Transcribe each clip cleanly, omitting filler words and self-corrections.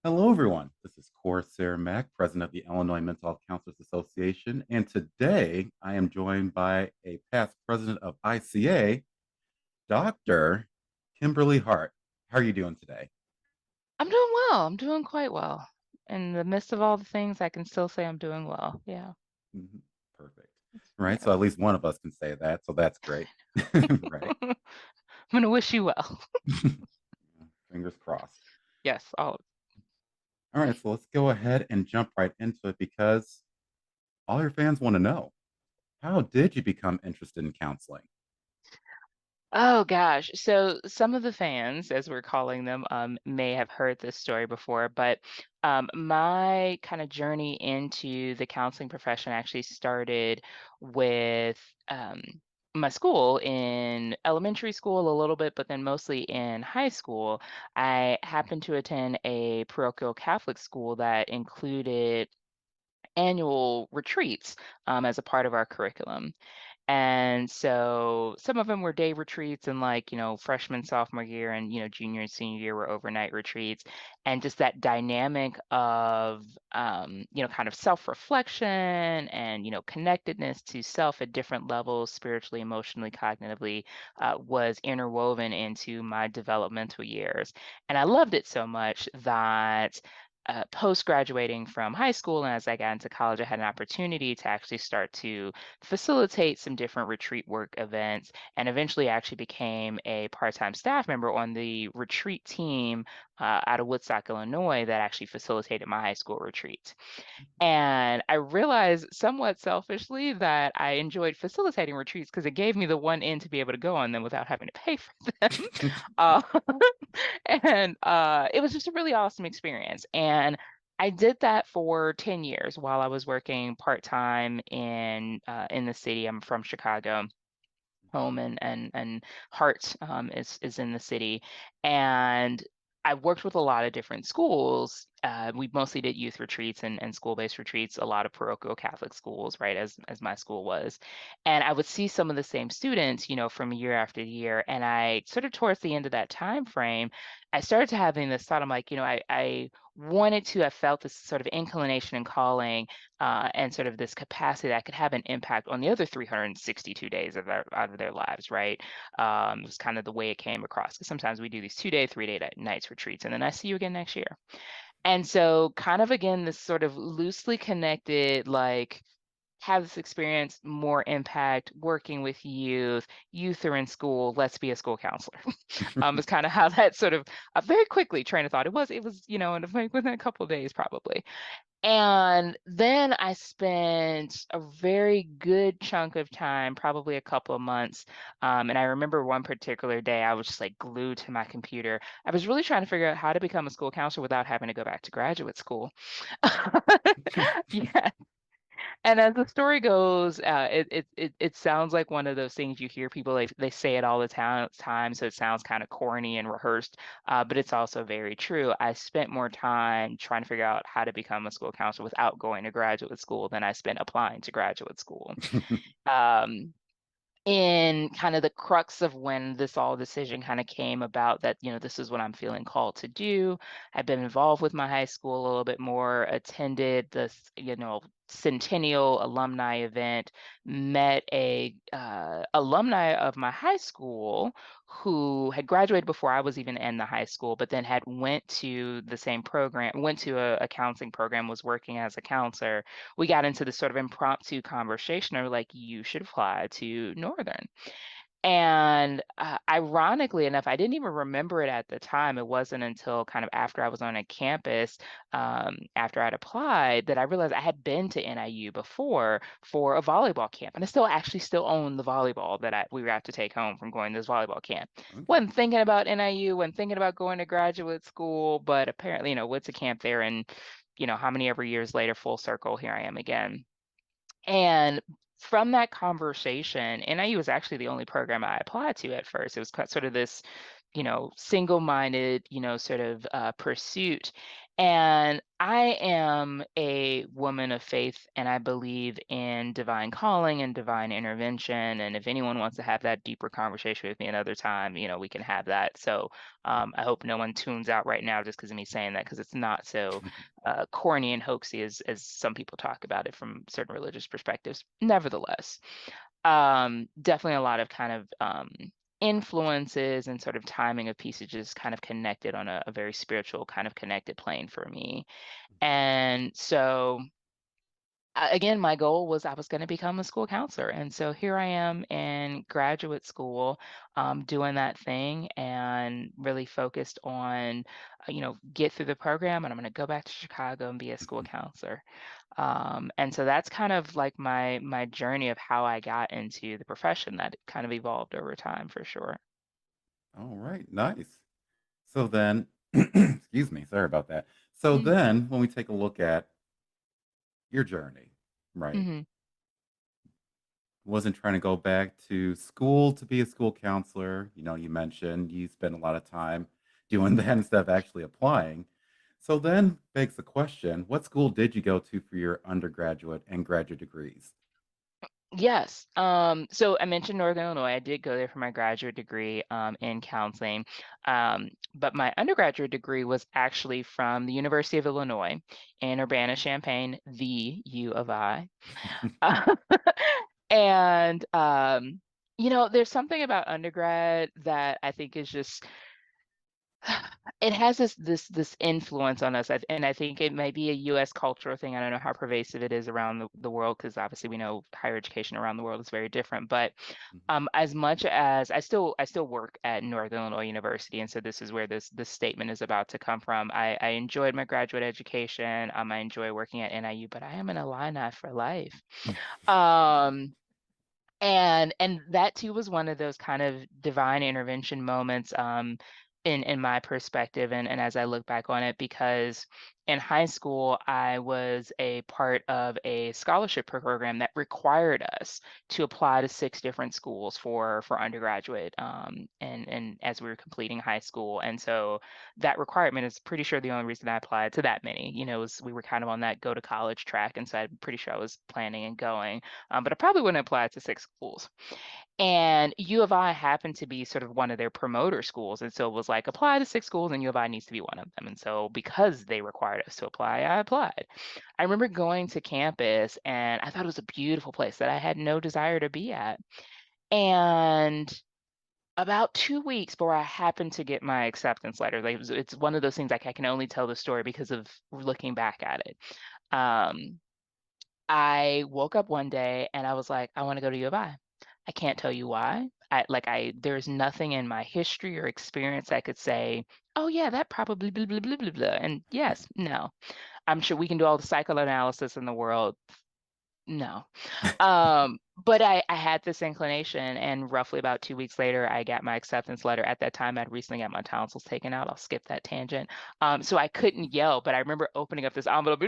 Hello, everyone. This is Coresair Mack, President of the Illinois Mental Health Counselors Association. And today I am joined by a past president of ICA, Dr. Kimberly Hart. How are you doing today? I'm doing well. I'm doing quite well. In the midst of all the things, I can still say I'm doing well. Yeah. Mhm. Perfect. Right. So Yeah. at least one of us can say that. So that's great. Right. I'm gonna wish you well. Fingers crossed. Yes, all All right. So let's go ahead and jump right into it because all your fans want to know, how did you become interested in counseling? Oh gosh. So some of the fans, as we're calling them, may have heard this story before, but my kind of journey into the counseling profession actually started with my school in elementary school a little bit, but then mostly in high school. I happened to attend a parochial Catholic school that included annual retreats as a part of our curriculum. And so some of them were day retreats and like, freshman, sophomore year and, junior and senior year were overnight retreats. And just that dynamic of, kind of self-reflection and, connectedness to self at different levels, spiritually, emotionally, cognitively, was interwoven into my developmental years. And I loved it so much that post graduating from high school and as I got into college, I had an opportunity to actually start to facilitate some different retreat work events, and eventually actually became a part-time staff member on the retreat team out of Woodstock, Illinois, that actually facilitated my high school retreats. And I realized somewhat selfishly that I enjoyed facilitating retreats because it gave me the one in to be able to go on them without having to pay for them. Uh, and it was just a really awesome experience. And I did that for 10 years while I was working part-time in the city. I'm from Chicago, home and Hart is in the city, and I worked with a lot of different schools. We mostly did youth retreats and school-based retreats, a lot of parochial Catholic schools, right, as my school was. And I would see some of the same students, from year after year. And I sort of towards the end of that time frame, I started to having this thought. I'm like, I wanted to, I felt this sort of inclination and calling and sort of this capacity that could have an impact on the other 362 days of out of their lives, right? It was kind of the way it came across. Because sometimes we do these 2-day, 3-day nights retreats, and then I see you again next year. And so, kind of again, this sort of loosely connected, like, have this experience, more impact working with youth. Youth are in school. Let's be a school counselor. Is kind of how that sort of very quickly train of thought. It was, within a couple of days probably. And then I spent a very good chunk of time, probably a couple of months. And I remember one particular day, I was just like glued to my computer. I was really trying to figure out how to become a school counselor without having to go back to graduate school. Yeah. And as the story goes, it sounds like one of those things you hear people like they say it all the time, so it sounds kind of corny and rehearsed, but it's also very true. I spent more time trying to figure out how to become a school counselor without going to graduate school than I spent applying to graduate school. Um, in kind of the crux of when this all decision kind of came about that this is what I'm feeling called to do. I've been involved with my high school a little bit more, attended this centennial alumni event, met a alumni of my high school who had graduated before I was even in the high school, but then had went to the same program, went to a counseling program, was working as a counselor. We got into this sort of impromptu conversation of like, you should apply to Northern. And ironically enough, I didn't even remember it at the time. It wasn't until kind of after I was on a campus, after I'd applied, that I realized I had been to NIU before for a volleyball camp. And I still own the volleyball that we got to take home from going to this volleyball camp. Okay. Wasn't thinking about NIU, wasn't thinking about going to graduate school, but apparently, went to camp there and, how many ever years later, full circle, here I am again. And from that conversation, NIU was actually the only program I applied to at first. It was sort of this, single-minded, sort of pursuit. And I am a woman of faith, and I believe in divine calling and divine intervention. And if anyone wants to have that deeper conversation with me another time, we can have that. So I hope no one tunes out right now just because of me saying that, because it's not so corny and hoaxy as some people talk about it from certain religious perspectives. Nevertheless, definitely a lot of kind of influences and sort of timing of pieces just kind of connected on a very spiritual kind of connected plane for me. And so again, my goal was I was going to become a school counselor. And so here I am in graduate school, doing that thing and really focused on, get through the program, and I'm going to go back to Chicago and be a school counselor. And so that's kind of like my journey of how I got into the profession, that kind of evolved over time for sure. All right, nice. So then, excuse me, sorry about that. So Mm. then, when we take a look at your journey, right? Mhm. Wasn't trying to go back to school to be a school counselor. You mentioned you spent a lot of time doing that instead of actually applying. So then begs the question, what school did you go to for your undergraduate and graduate degrees? Yes. So I mentioned Northern Illinois. I did go there for my graduate degree in counseling. But my undergraduate degree was actually from the University of Illinois in Urbana-Champaign, the U of I. And there's something about undergrad that I think is just it has this influence on us, and I think it may be a U.S. cultural thing. I don't know how pervasive it is around the world, because obviously we know higher education around the world is very different. But as much as I still work at Northern Illinois University, and so this is where this statement is about to come from. I enjoyed my graduate education. I enjoy working at NIU, but I am an Illini for life. Um, and that too was one of those kind of divine intervention moments, in my perspective, and as I look back on it, because in high school I was a part of a scholarship program that required us to apply to 6 different schools for undergraduate, and as we were completing high school. And so that requirement is pretty sure the only reason I applied to that many, was we were kind of on that go to college track, and so I'm pretty sure I was planning and going, but I probably wouldn't apply to 6 schools. And U of I happened to be sort of one of their promoter schools. And so it was like, apply to 6 schools, and U of I needs to be one of them. And so because they required us to apply, I applied. I remember going to campus, and I thought it was a beautiful place that I had no desire to be at. And about 2 weeks before I happened to get my acceptance letter, like it's one of those things, like I can only tell the story because of looking back at it. Um, I woke up one day and I was like, I want to go to U of I. I can't tell you why. There's nothing in my history or experience that could say, oh yeah, that probably blah blah blah blah blah. And yes, no. I'm sure we can do all the psychoanalysis in the world. No. But I had this inclination, and roughly about 2 weeks later, I got my acceptance letter. At that time, I'd recently got my tonsils taken out. I'll skip that tangent. So I couldn't yell, but I remember opening up this envelope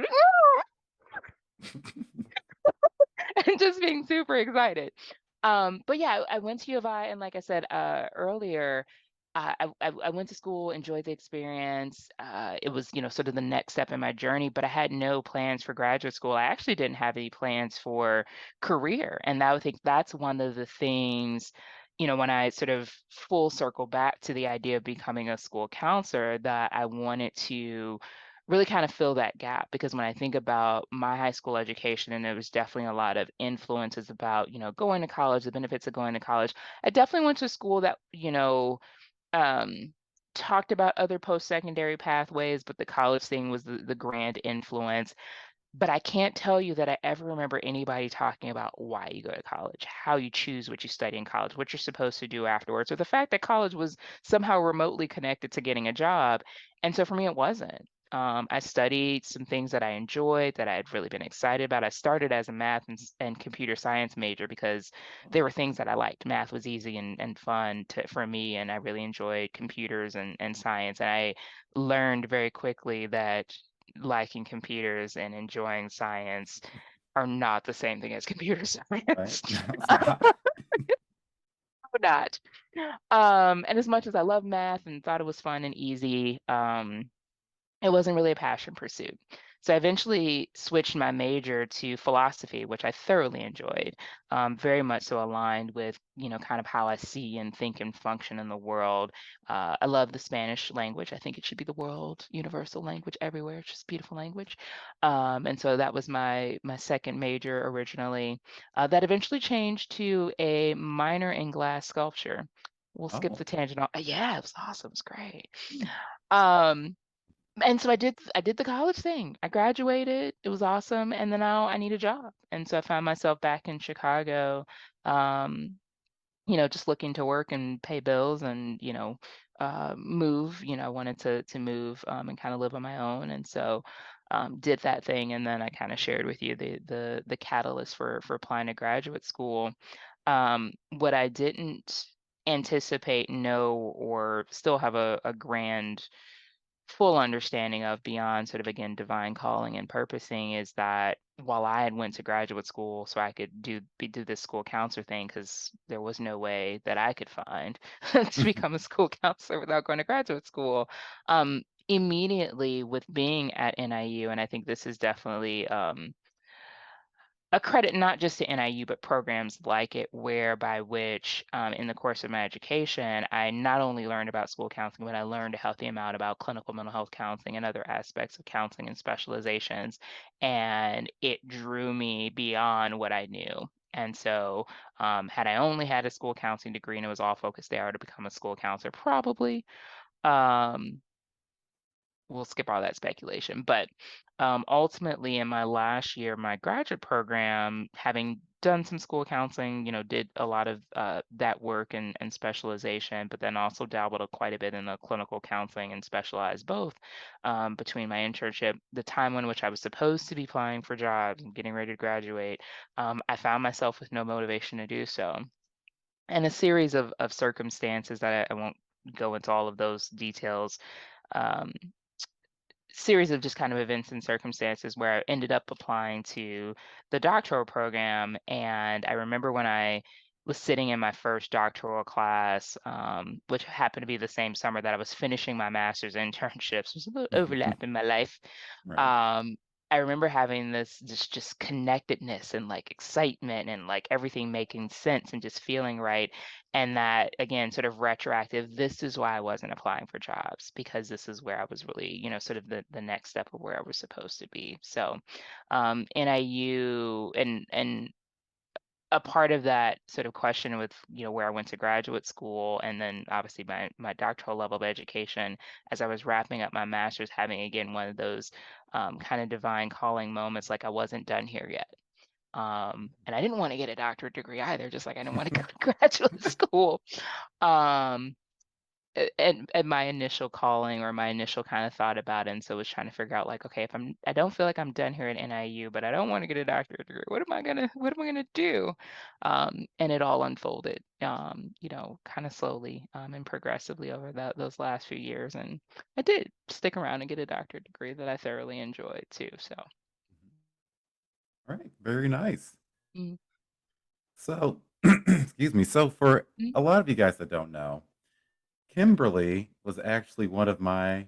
and just being super excited. But yeah, I went to U of I, and like I said earlier, I went to school, enjoyed the experience. It was, sort of the next step in my journey, but I had no plans for graduate school. I actually didn't have any plans for career, and I would think that's one of the things, when I sort of full circle back to the idea of becoming a school counselor, that I wanted to really kind of fill that gap. Because when I think about my high school education, and there was definitely a lot of influences about, going to college, the benefits of going to college. I definitely went to school that, um, talked about other post-secondary pathways, but the college thing was the grand influence. But I can't tell you that I ever remember anybody talking about why you go to college, how you choose what you study in college, what you're supposed to do afterwards, or the fact that college was somehow remotely connected to getting a job. And so for me, it wasn't. I studied some things that I enjoyed, that I had really been excited about. I started as a math and computer science major because there were things that I liked. Math was easy and fun for me, and I really enjoyed computers and science. And I learned very quickly that liking computers and enjoying science are not the same thing as computer Right? science. No, it's not. Not. And as much as I love math and thought it was fun and easy, It wasn't really a passion pursuit. So I eventually switched my major to philosophy, which I thoroughly enjoyed, very much so aligned with, kind of how I see and think and function in the world. I love the Spanish language. I think it should be the world universal language everywhere. It's just a beautiful language. And so that was my second major originally. That eventually changed to a minor in glass sculpture. We'll skip Oh, the tangent. Yeah, it was awesome. It was great. Um, and so I did the college thing. I graduated. It was awesome, and then now I need a job. And so I found myself back in Chicago, um, just looking to work and pay bills and, move. I wanted to move, and kind of live on my own. And so did that thing, and then I kind of shared with you the catalyst for applying to graduate school. What I didn't anticipate, know, or still have a grand full understanding of beyond sort of again divine calling and purposing is that while I had went to graduate school so I could do this school counselor thing because there was no way that I could find to become a school counselor without going to graduate school. Immediately with being at NIU, and I think this is definitely a credit not just to NIU, but programs like it, whereby which in the course of my education, I not only learned about school counseling, but I learned a healthy amount about clinical mental health counseling and other aspects of counseling and specializations. And it drew me beyond what I knew. And so, had I only had a school counseling degree and it was all focused there, I would have become a school counselor probably. Um, we'll skip all that speculation. But ultimately, in my last year, my graduate program, having done some school counseling, did a lot of that work and specialization, but then also dabbled quite a bit in the clinical counseling and specialized both between my internship, the time in which I was supposed to be applying for jobs and getting ready to graduate. I found myself with no motivation to do so. And a series of circumstances that I won't go into all of those details. Um, Series of just kind of events and circumstances where I ended up applying to the doctoral program. And I remember when I was sitting in my first doctoral class, which happened to be the same summer that I was finishing my master's internships. There's a little overlap in my life. right. um, I remember having this just connectedness and like excitement and like everything making sense and just feeling right. And that again, sort of retroactive, this is why I wasn't applying for jobs because this is where I was really, sort of the next step of where I was supposed to be. So NIU and a part of that sort of question with where I went to graduate school and then obviously my doctoral level of education as I was wrapping up my master's, having again one of those kind of divine calling moments, like I wasn't done here yet. And I didn't want to get a doctorate degree either, just like I didn't want to go to graduate school. Um, and my initial calling or my initial kind of thought about it, and so was trying to figure out like, okay, if I don't feel like I'm done here at NIU, but I don't want to get a doctorate degree. What am I gonna do? And it all unfolded, kind of slowly and progressively over those last few years, and I did stick around and get a doctorate degree that I thoroughly enjoyed too. So, All right, very nice. mm, So, excuse me. So, for mm. a lot of you guys that don't know, Kimberly was actually one of my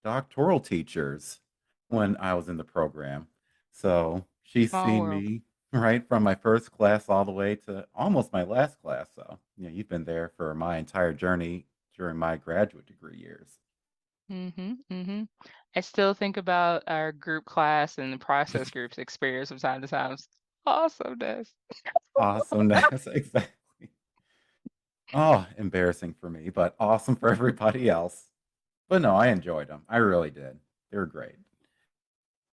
doctoral teachers when I was in the program. So, she's Small seen world. me right from my first class all the way to almost my last class. So, you've been there for my entire journey during my graduate degree years. Mhm, mhm. I still think about our group class and the process groups experience from time to time. It's awesomeness. Awesomeness, exactly. Oh, embarrassing for me, but awesome for everybody else. But no, I enjoyed them. I really did. They were great.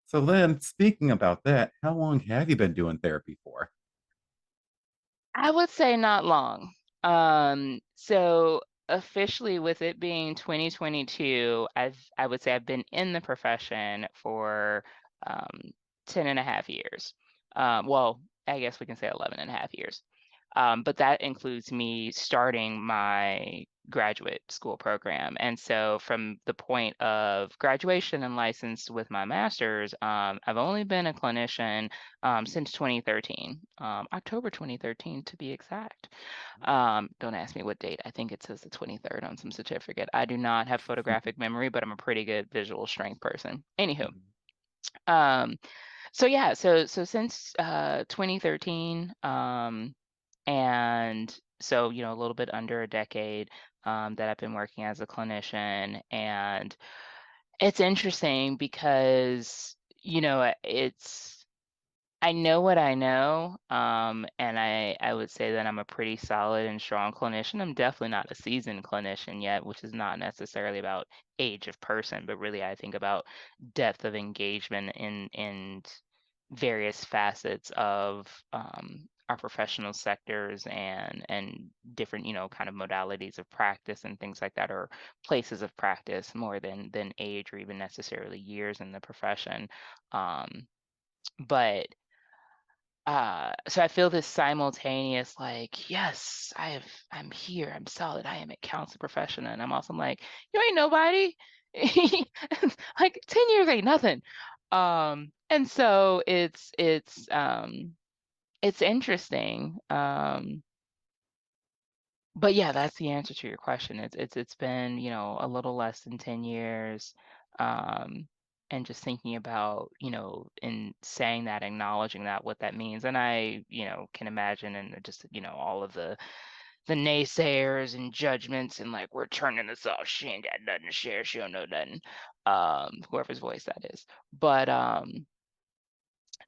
So then, speaking about that, how long have you been doing therapy for? I would say not long. So officially with it being 2022, I would say I've been in the profession for um 10 and a half years. Well, I guess we can say 11 and a half years. But that includes me starting my graduate school program. And so from the point of graduation and licensed with my master's, I've only been a clinician since 2013, October 2013 to be exact. Don't ask me what date. I think it says the 23rd on some certificate. I do not have photographic memory, but I'm a pretty good visual strength person. Anywho, Mhm. um, so yeah, so since 2013, and so a little bit under a decade that I've been working as a clinician, and it's interesting because it's I know what I know, and I would say that I'm a pretty solid and strong clinician. I'm definitely not a seasoned clinician yet, which is not necessarily about age of person, but really I think about depth of engagement in various facets of our professional sectors and different kind of modalities of practice and things like that, or places of practice more than age or even necessarily years in the profession. But so I feel this simultaneous, like, yes, I'm here, I'm solid, I am a counselor professional. And I'm also like, you ain't nobody. Like 10 years ain't nothing. And so it's interesting. But yeah, that's the answer to your question. It's been, a little less than 10 years. Um, and just thinking about, in saying that, acknowledging that, what that means. And I, can imagine and just, all of the naysayers and judgments and like, we're turning this off. She ain't got nothing to share. She don't know nothing. Whoever's voice that is. But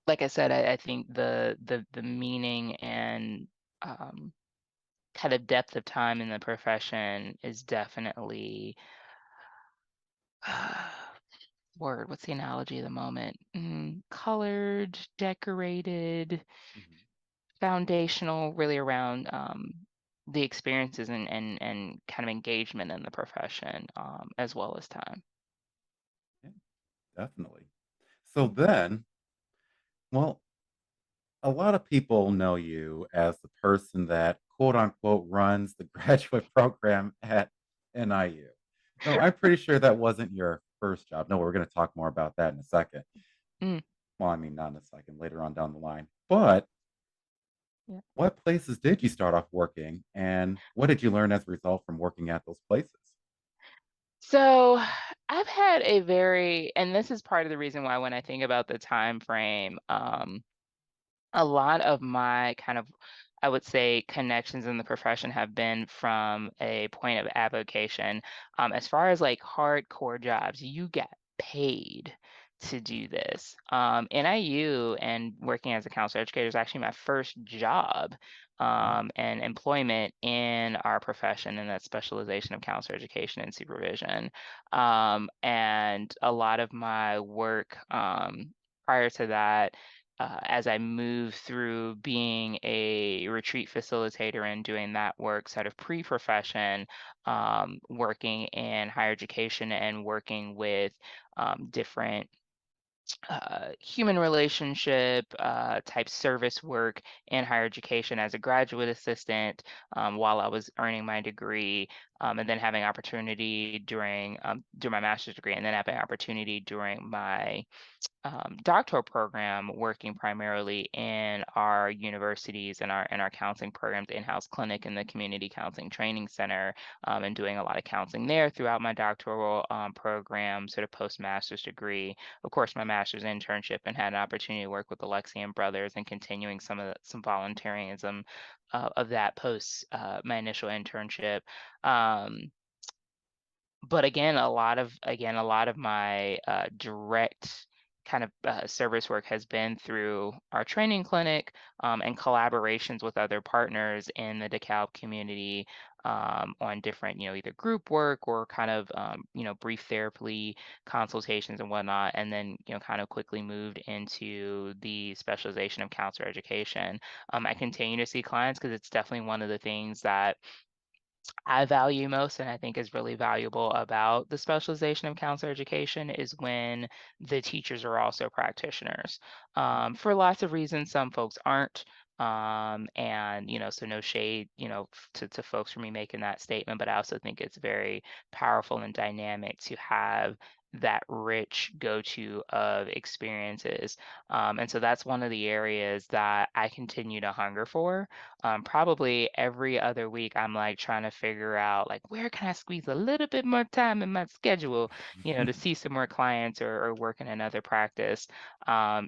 like I said, I think the meaning and um kind of depth of time in the profession is definitely what's the analogy of the moment? Colored, decorated, Mhm. foundational, really around the experiences and kind of engagement in the profession, as well as time. Yeah, definitely. So then, well, a lot of people know you as the person that quote unquote runs the graduate program at NIU. No, I'm pretty sure that wasn't your first job. No, we're going to talk more about that in a second. Mm, Well, I mean, not in a second, later on down the line. But yeah. what places did you start off working, and what did you learn as a result from working at those places? So I've had a very, and this is part of the reason why when I think about the time frame, a lot of my kind of, I would say, connections in the profession have been from a point of avocation. As far as like hardcore jobs, you get paid to do this. NIU and working as a counselor educator is actually my first job Oh, and employment in our profession in that specialization of counselor education and supervision. And a lot of my work prior to that, as I move through being a retreat facilitator and doing that work sort of pre-profession, working in higher education and working with different human relationship type service work in higher education as a graduate assistant while I was earning my degree, and then having opportunity during my master's degree, and then having opportunity during my doctoral program, working primarily in our universities and our counseling programs, in-house clinic in the community counseling training center, and doing a lot of counseling there throughout my doctoral program, sort of post-master's degree. Of course, my master's internship, and had an opportunity to work with the Alexian Brothers and continuing some volunteerism of that post my initial internship. Um, but again, a lot of my direct kind of service work has been through our training clinic, and collaborations with other partners in the DeKalb community, on different, either group work or kind of, brief therapy consultations and whatnot. And then, kind of quickly moved into the specialization of counselor education. I continue to see clients because it's definitely one of the things that I value most and I think is really valuable about the specialization of counselor education is when the teachers are also practitioners. mhm, For lots of reasons, some folks aren't. And so no shade, to folks for me making that statement, but I also think it's very powerful and dynamic to have that rich go-to of experiences. And so that's one of the areas that I continue to hunger for. Probably every other week, I'm like trying to figure out like where can I squeeze a little bit more time in my schedule, to see some more clients or work in another practice.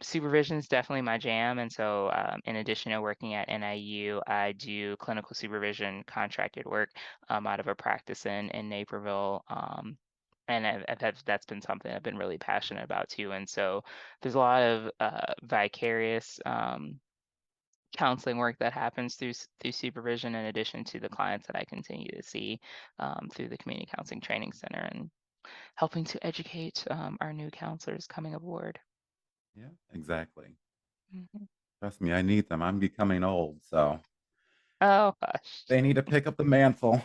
Supervision is definitely my jam. And so, in addition to working at NIU, I do clinical supervision contracted work out of a practice in Naperville. And that's been something I've been really passionate about too. And so, there's a lot of vicarious counseling work that happens through supervision, in addition to the clients that I continue to see through the Community Counseling Training Center and helping to educate our new counselors coming aboard. Yeah, exactly. Mhm. Trust me, I need them. I'm becoming old, so Oh gosh. they need to pick up the mantle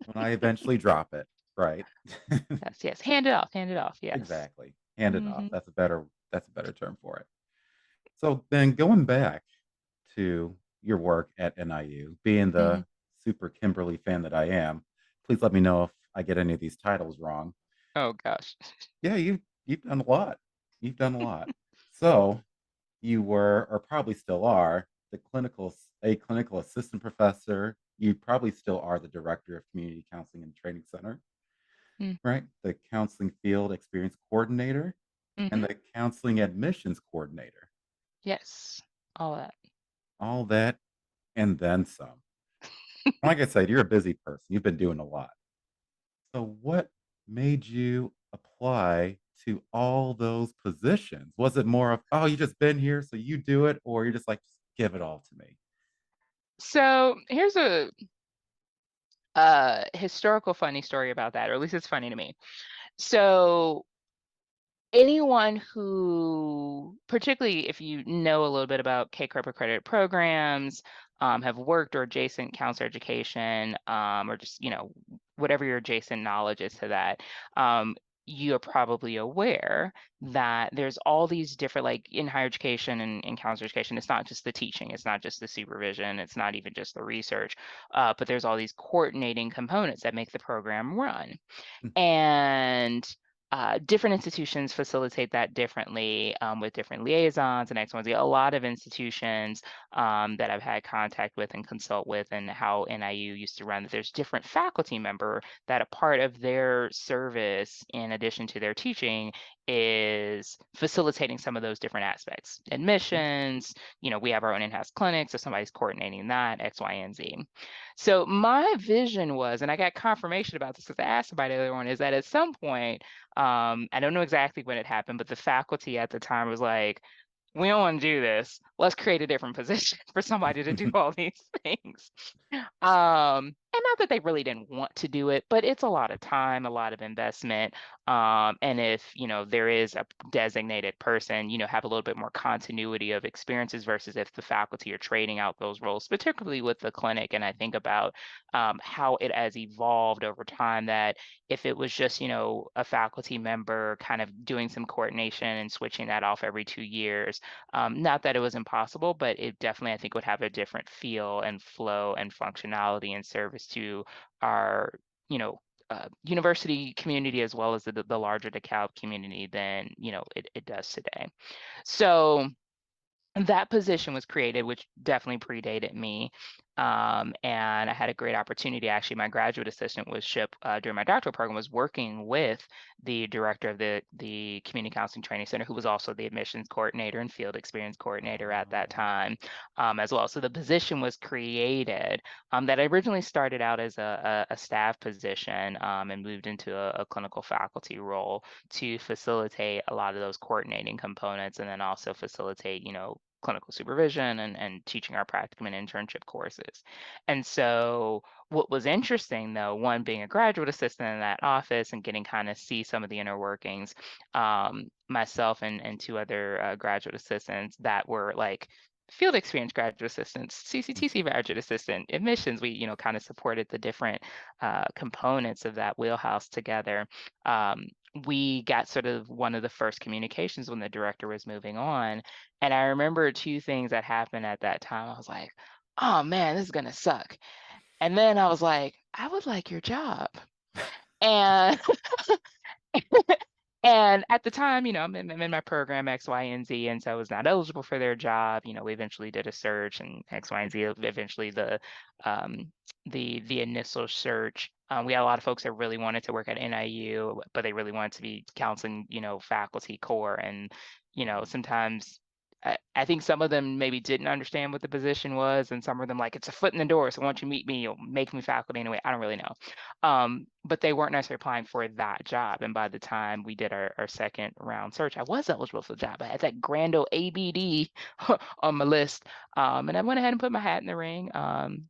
when I eventually drop it, right? Yes, yes. Hand it off, hand it off. Yes. Exactly. Hand it off. Mhm. That's a better term for it. So then going back to your work at NIU, being Mhm. the super Kimberly fan that I am, please let me know if I get any of these titles wrong. Oh gosh. Yeah, you've done a lot. You've done a lot. So you were, or probably still are, a clinical assistant professor. You probably still are the director of community counseling and training center, Mm. right? The counseling field experience coordinator and Mhm. the counseling admissions coordinator. Yes. All that. All that and then some. Like I said, you're a busy person. You've been doing a lot. So what made you apply to all those positions? Was it more of, oh, you just been here, so you do it, or you're just like, just give it all to me? So here's a historical funny story about that, or at least it's funny to me. So anyone who, particularly if you know a little bit about K-Corp accredited programs, have worked or adjacent counselor education, or just, whatever your adjacent knowledge is to that, you are probably aware that there's all these different, like in higher education and in counselor education, it's not just the teaching, it's not just the supervision, it's not even just the research, but there's all these coordinating components that make the program run. Mm, And different institutions facilitate that differently, with different liaisons and X, Y, Z. A lot of institutions that I've had contact with and consult with, and how NIU used to run, that there's different faculty member that a part of their service, in addition to their teaching, is facilitating some of those different aspects. mhm, Admissions, we have our own in-house clinic, so somebody's coordinating that, X, Y, and Z. So my vision was, and I got confirmation about this because I asked about the other one, is that at some point, I don't know exactly when it happened, but the faculty at the time was like, we don't want to do this. Let's create a different position for somebody to do all these things. And not that they really didn't want to do it, but it's a lot of time, a lot of investment. And if, there is a designated person, have a little bit more continuity of experiences versus if the faculty are trading out those roles, particularly with the clinic. And I think about how it has evolved over time, that if it was just, a faculty member kind of doing some coordination and switching that off every 2 years, not that it was impossible, but it definitely, I think, would have a different feel and flow and functionality and service to our, university community, as well as the larger DeKalb community, than, it does today. So that position was created, which definitely predated me. And I had a great opportunity. Actually, my graduate assistantship during my doctoral program was working with the director of the Community Counseling Training Center, who was also the admissions coordinator and field experience coordinator at that oh, time, as well. So the position was created, that originally started out as a staff position, and moved into a clinical faculty role to facilitate a lot of those coordinating components, and then also facilitate, clinical supervision and teaching our practicum and internship courses. And so what was interesting, though, one, being a graduate assistant in that office and getting kind of see some of the inner workings, myself and two other graduate assistants that were like field experience graduate assistants, CCTC graduate assistant, admissions, we, kind of supported the different components of that wheelhouse together. we got sort of one of the first communications when the director was moving on. And I remember two things that happened at that time. I was like, oh man, this is gonna suck. And then I was like, I would like your job. And and at the time, I'm in my program X, Y, and Z, and so I was not eligible for their job. We eventually did a search, and X, Y, and Z. Eventually, um, the initial search. We had a lot of folks that really wanted to work at NIU, but they really wanted to be counseling, faculty core, and sometimes. I think some of them maybe didn't understand what the position was, and some of them like it's a foot in the door. So once you meet me, you'll make me faculty anyway. I don't really know. But they weren't necessarily applying for that job. And by the time we did our second round search, I was eligible for the job. I had that grand old ABD on my list. And I went ahead and put my hat in the ring, and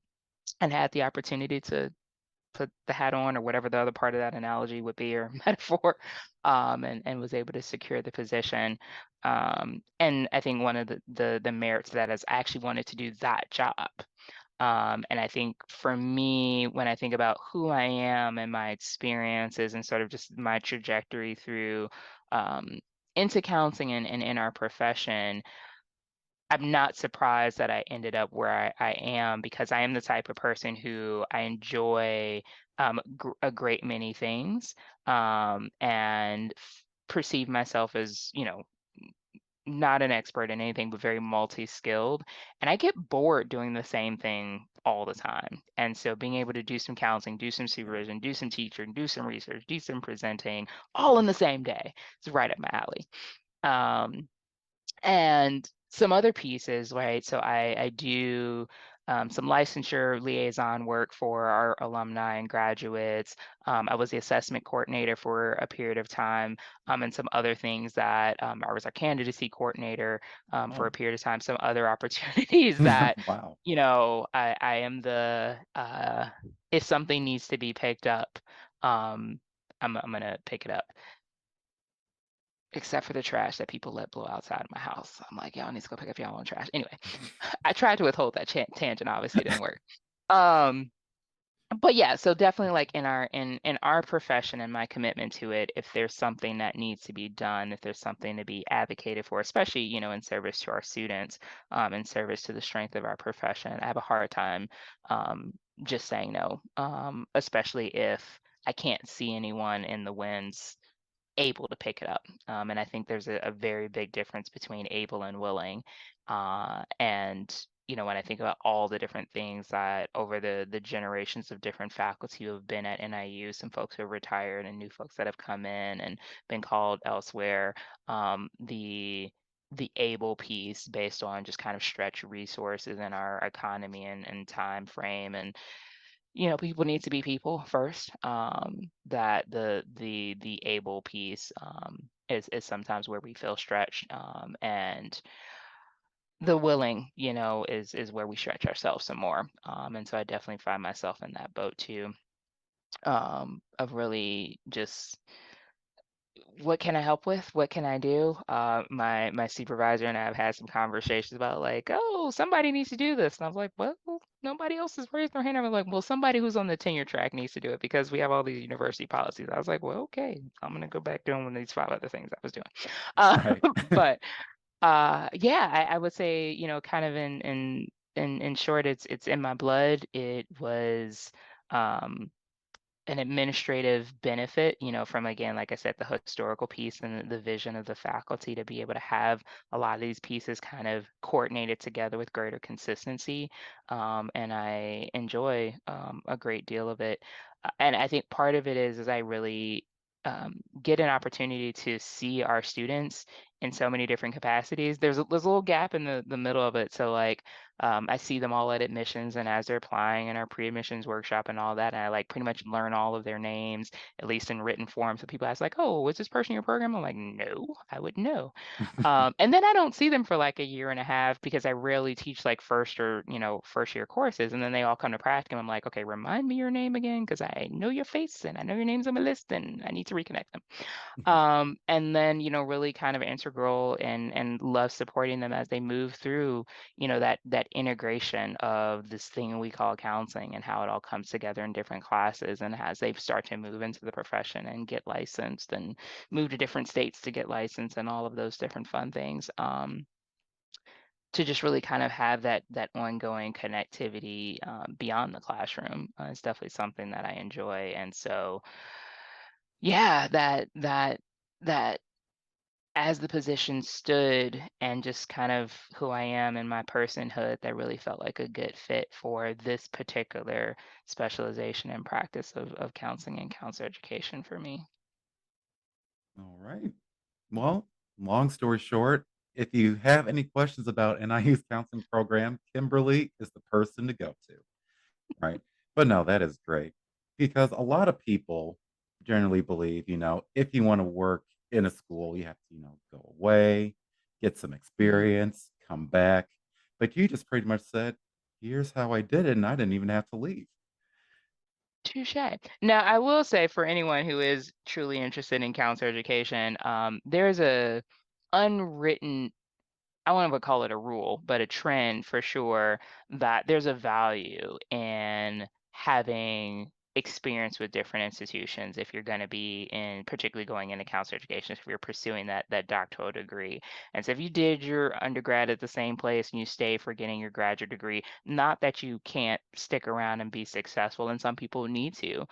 had the opportunity to put the hat on, or whatever the other part of that analogy would be, or metaphor, and was able to secure the position. And I think one of the merits of that is I actually wanted to do that job. And I think for me, when I think about who I am and my experiences and sort of just my trajectory through um, into counseling and in our profession, I'm not surprised that I ended up where I am, because I am the type of person who I enjoy a great many things, and perceive myself as, not an expert in anything, but very multi-skilled. And I get bored doing the same thing all the time. And so being able to do some counseling, do some supervision, do some teaching, do some research, do some presenting, all in the same day, is right up my alley. Um, and some other pieces, right? So I do some licensure liaison work for our alumni and graduates. I was the assessment coordinator for a period of time, and some other things that I was our candidacy coordinator for a Oh, period of time. Some other opportunities that, wow. I am if something needs to be picked up, I'm gonna pick it up, except for the trash that people let blow outside of my house. I'm like, y'all need to go pick up y'all own trash. Anyway, I tried to withhold that tangent. Obviously, it didn't work. Um, but yeah, so definitely like in our profession and my commitment to it, if there's something that needs to be done, if there's something to be advocated for, especially in service to our students, in service to the strength of our profession, I have a hard time um, just saying no, especially if I can't see anyone in the wins able to pick it up. And I think there's a very big difference between able and willing. And when I think about all the different things that over the generations of different faculty who have been at NIU, some folks who have retired and new folks that have come in and been called elsewhere, the able piece based on just kind of stretch resources in our economy and time frame, and people need to be people first. That the able piece is sometimes where we feel stretched, and the willing, is where we stretch ourselves some more. And so I definitely find myself in that boat too, of really just what can I help with? What can I do? My supervisor and I have had some conversations about like, oh, somebody needs to do this, and I was like, well, nobody else has raised their hand. I was like, well, somebody who's on the tenure track needs to do it because we have all these university policies. I was like, well, okay, I'm gonna go back doing one of these five other things I was doing. Uh, Right. but yeah, I would say, kind of in short, it's in my blood. It was. Um, an administrative benefit, from, again, like I said, the historical piece and the vision of the faculty to be able to have a lot of these pieces kind of coordinated together with greater consistency. And I enjoy a great deal of it. And I think part of it is I really get an opportunity to see our students in so many different capacities. There's a little gap in the middle of it. So like I see them all at admissions and as they're applying in our pre-admissions workshop and all that. And I like pretty much learn all of their names, at least in written form. So people ask like, oh, was this person in your program? I'm like, no, I wouldn't know. And then I don't see them for like a year and a half because I rarely teach like first year courses. And then they all come to practicum. I'm like, okay, remind me your name again because I know your face and I know your name's on my list and I need to reconnect them. And then really kind of integral and love supporting them as they move through that that integration of this thing we call counseling and how it all comes together in different classes, and as they start to move into the profession and get licensed and move to different states to get licensed and all of those different fun things. To just really kind of have that ongoing connectivity beyond the classroom is definitely something that I enjoy. And so, yeah, that as the position stood and just kind of who I am and my personhood, that really felt like a good fit for this particular specialization and practice of counseling and counselor education for me. All right. Well, long story short, if you have any questions about NIU's counseling program, Kimberly is the person to go to, right? But no, that is great because a lot of people generally believe, if you want to work in a school, you have to, go away, get some Mhm. experience, come back. But you just pretty much said, here's how I did it, and I didn't even have to leave. Touche. Now, I will say for anyone who is truly interested in counselor education, there's a unwritten, I won't even call it a rule, but a trend for sure that there's a value in having experience with different institutions if you're going to be in particularly going into counselor education if you're pursuing that doctoral degree. And so if you did your undergrad at the same place and you stay for getting your graduate degree, not that you can't stick around and be successful, and some people need to,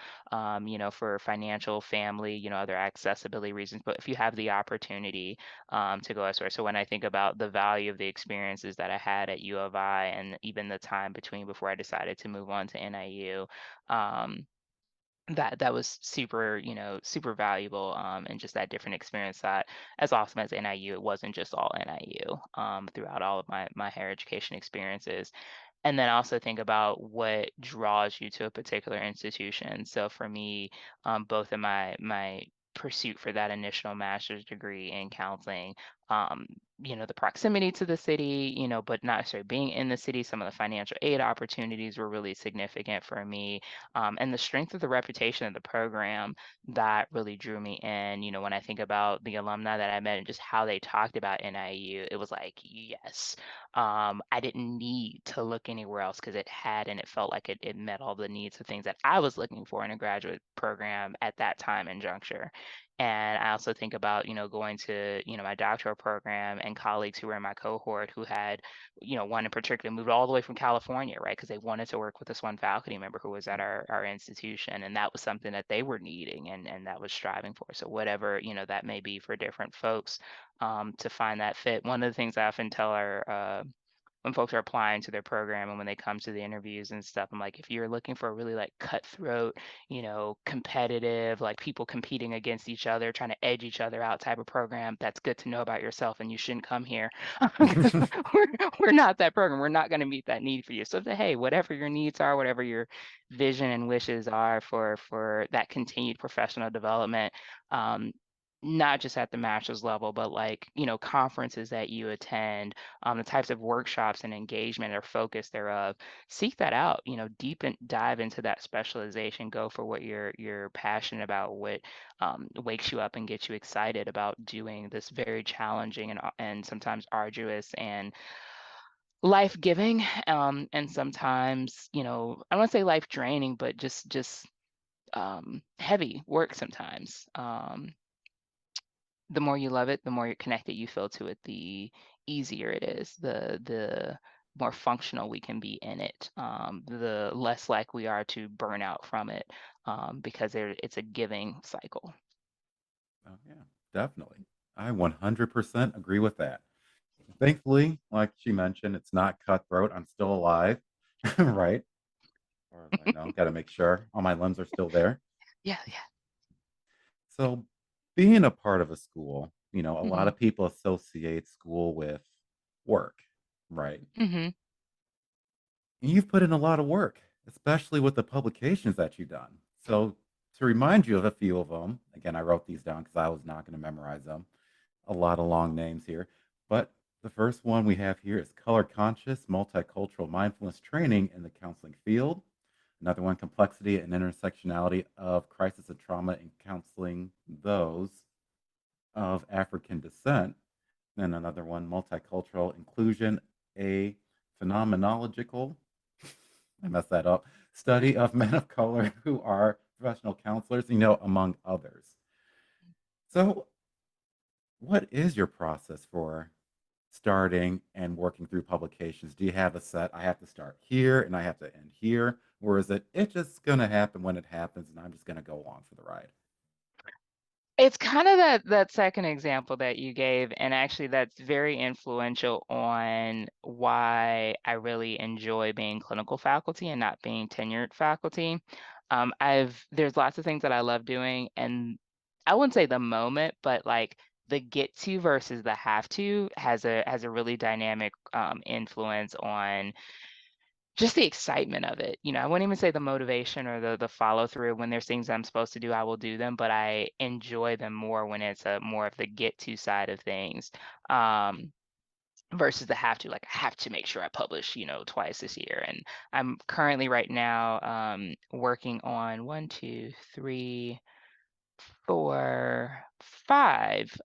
for financial, family, other accessibility reasons, but if you have the opportunity to go elsewhere. So when I think about the value of the experiences that I had at U of I and even the time between before I decided to move on to NIU, um, that was super, super valuable, and just that different experience that as awesome as NIU, it wasn't just all NIU, throughout all of my higher education experiences. And then also think about what draws you to a particular institution. So for me, both in my pursuit for that initial master's degree in counseling, um, the proximity to the city, but not necessarily being in the city, some of the financial aid opportunities were really significant for me. And the strength of the reputation of the program that really drew me in. When I think about the alumni that I met and just how they talked about NIU, it was like, yes, I didn't need to look anywhere else because it had and it felt like it met all the needs of things that I was looking for in a graduate program at that time and juncture. And I also think about, going to, my doctoral program and colleagues who were in my cohort who had, one in particular moved all the way from California, right? Because they wanted to work with this one faculty member who was at our institution. And that was something that they were needing and that was striving for. So whatever, that may be for different folks, to find that fit. One of the things I often tell our when folks are applying to their program and when they come to the interviews and stuff, I'm like, if you're looking for a really like cutthroat, competitive, like people competing against each other, trying to edge each other out type of program, that's good to know about yourself and you shouldn't come here. Because we're, we're not that program. We're not going to meet that need for you. So hey, whatever your needs are, whatever your vision and wishes are for that continued professional development, um, not just at the master's level, but like, conferences that you attend, the types of workshops and engagement or focus thereof, seek that out, deepen dive into that specialization, go for what you're passionate about, what wakes you up and gets you excited about doing this very challenging and sometimes arduous and life-giving, and sometimes, I don't want to say life draining, but just heavy work sometimes. The more you love it, the more you're connected you feel to it, the easier it is, the more functional we can be in it, the less like we are to burn out from it, because it's a giving cycle. Oh, yeah, definitely. I 100% agree with that. Thankfully, like she mentioned, it's not cutthroat. I'm still alive, right? Or I know, got to make sure all my limbs are still there. Yeah, yeah. So, being a part of a school, a lot Hmm. of people associate school with work, right? Hmm. And you've put in a lot of work, especially with the publications that you've done. So, to remind you of a few of them, again, I wrote these down because I was not going to memorize them. A lot of long names here. But the first one we have here is Color Conscious Multicultural Mindfulness Training in the Counseling Field. Another one, Complexity and Intersectionality of Crisis and Trauma in Counseling Those of African Descent. And another one, Multicultural Inclusion, a phenomenological, I messed that up, study of men of color who are professional counselors, among others. So, what is your process for starting and working through publications? Do you have a set, I have to start here and I have to end here? Or is it just going to happen when it happens and I'm just going to go along for the ride? It's kind of that second example that you gave, and actually that's very influential on why I really enjoy being clinical faculty and not being tenured faculty. I've There's lots of things that I love doing, and I wouldn't say the moment, but like the get to versus the have to has a really dynamic influence on just the excitement of it, I wouldn't even say the motivation or the follow through. When there's things I'm supposed to do, I will do them, but I enjoy them more when it's a more of the get to side of things, um, versus the have to. Like, I have to make sure I publish, twice this year. And I'm currently right now working on one, two, three, 4, 5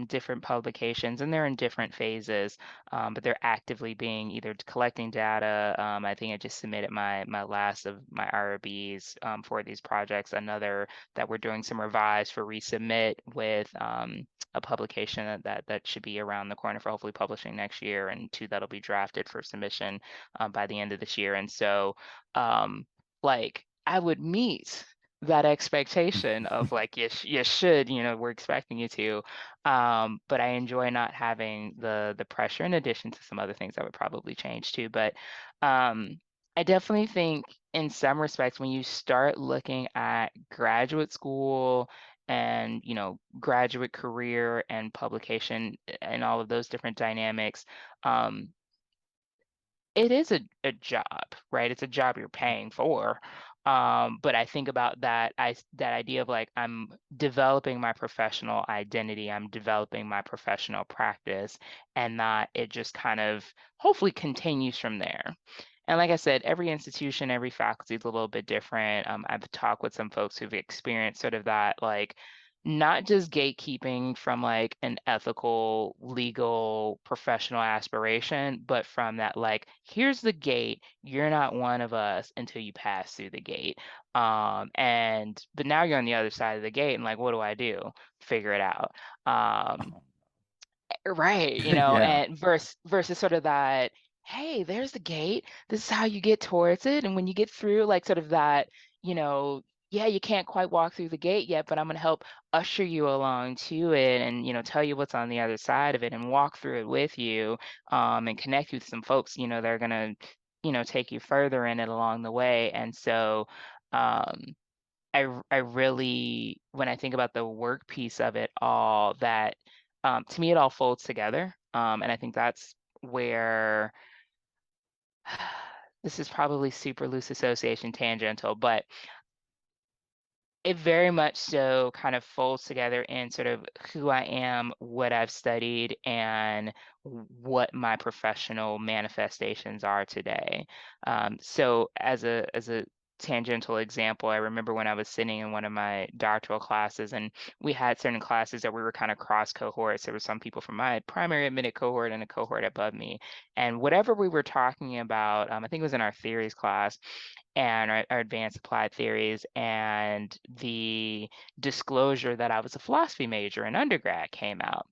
different publications, and they're in different phases, but they're actively being either collecting data. I think I just submitted my last of my IRBs for these projects. Another that we're doing some revise for resubmit with a publication that should be around the corner for hopefully publishing next year, and two that'll be drafted for submission by the end of this year. And so, like, I would meet that expectation of like, you should, we're expecting you to. But I enjoy not having the pressure, in addition to some other things I would probably change too. But um, I definitely think in some respects, when you start looking at graduate school and, graduate career and publication and all of those different dynamics, um, it is a job, right? It's a job you're paying for. But I think about that idea of like, I'm developing my professional identity, I'm developing my professional practice, and that it just kind of hopefully continues from there. And like I said, every institution, every faculty is a little bit different. I've talked with some folks who've experienced sort of that, like, not just gatekeeping from like an ethical, legal, professional aspiration, but from that, like, here's the gate. You're not one of us until you pass through the gate. And but now you're on the other side of the gate, and like, what do I do? Figure it out. Um, Oh, Right, yeah. and versus sort of that, "Hey, there's the gate. This is how you get towards it." And when you get through, like, sort of that, yeah, you can't quite walk through the gate yet, but I'm gonna help usher you along to it and, tell you what's on the other side of it and walk through it with you, and connect you with some folks, that are gonna, take you further in it along the way. And so, um I really, when I think about the work piece of it all, that to me it all folds together, and I think that's where this is probably super loose association tangential, but it very much so kind of folds together in sort of who I am, what I've studied, and what my professional manifestations are today. So as a tangential example, I remember when I was sitting in one of my doctoral classes, and we had certain classes that we were kind of cross cohorts. There were some people from my primary admitted cohort and a cohort above me, and whatever we were talking about, I think it was in our theories class and our advanced applied theories, and the disclosure that I was a philosophy major in undergrad came out.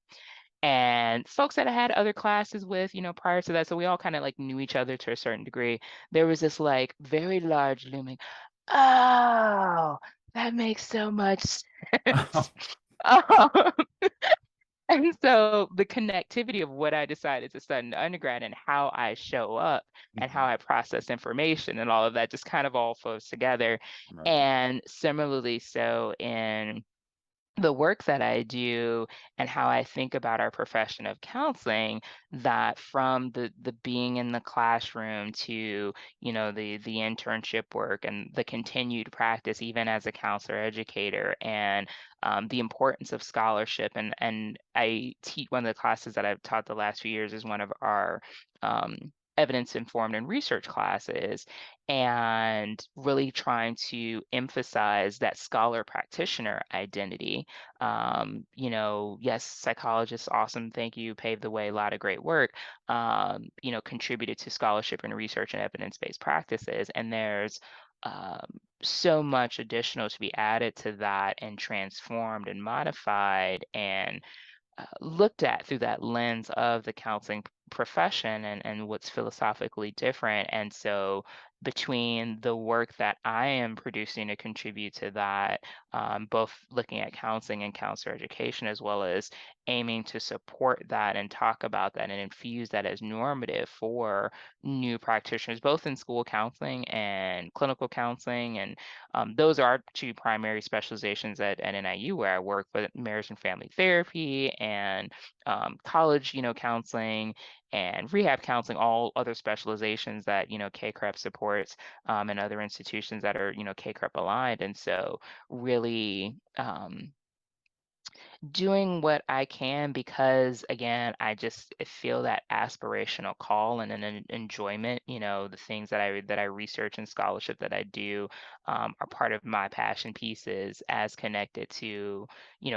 And folks that I had other classes with, prior to that, so we all kind of like knew each other to a certain degree. There was this like very large looming, oh, that makes so much sense. Um, and so the connectivity of what I decided to study in undergrad and how I show up and how Mhm. I process information and all of that just kind of all flows together. Right. And similarly, so in the work that I do and how I think about our profession of counseling, that from the being in the classroom to, the internship work and the continued practice even as a counselor educator, and the importance of scholarship. And I teach one of the classes that I've taught the last few years is one of our evidence informed and research classes, and really trying to emphasize that scholar practitioner identity. Yes, psychologists, awesome, thank you, paved the way, a lot of great work, contributed to scholarship and research and evidence-based practices. And there's so much additional to be added to that and transformed and modified and looked at through that lens of the counseling profession and what's philosophically different. And so, between the work that I am producing to contribute to that, both looking at counseling and counselor education, as well as aiming to support that and talk about that and infuse that as normative for new practitioners, both in school counseling and clinical counseling. And those are two primary specializations at NIU where I work with marriage and family therapy and college, counseling and rehab counseling, all other specializations that, KCREP supports, and other institutions that are, KCREP aligned. And so really, doing what I can because again, I just feel that aspirational call and an enjoyment. The things that I research and scholarship that I do are part of my passion pieces as connected to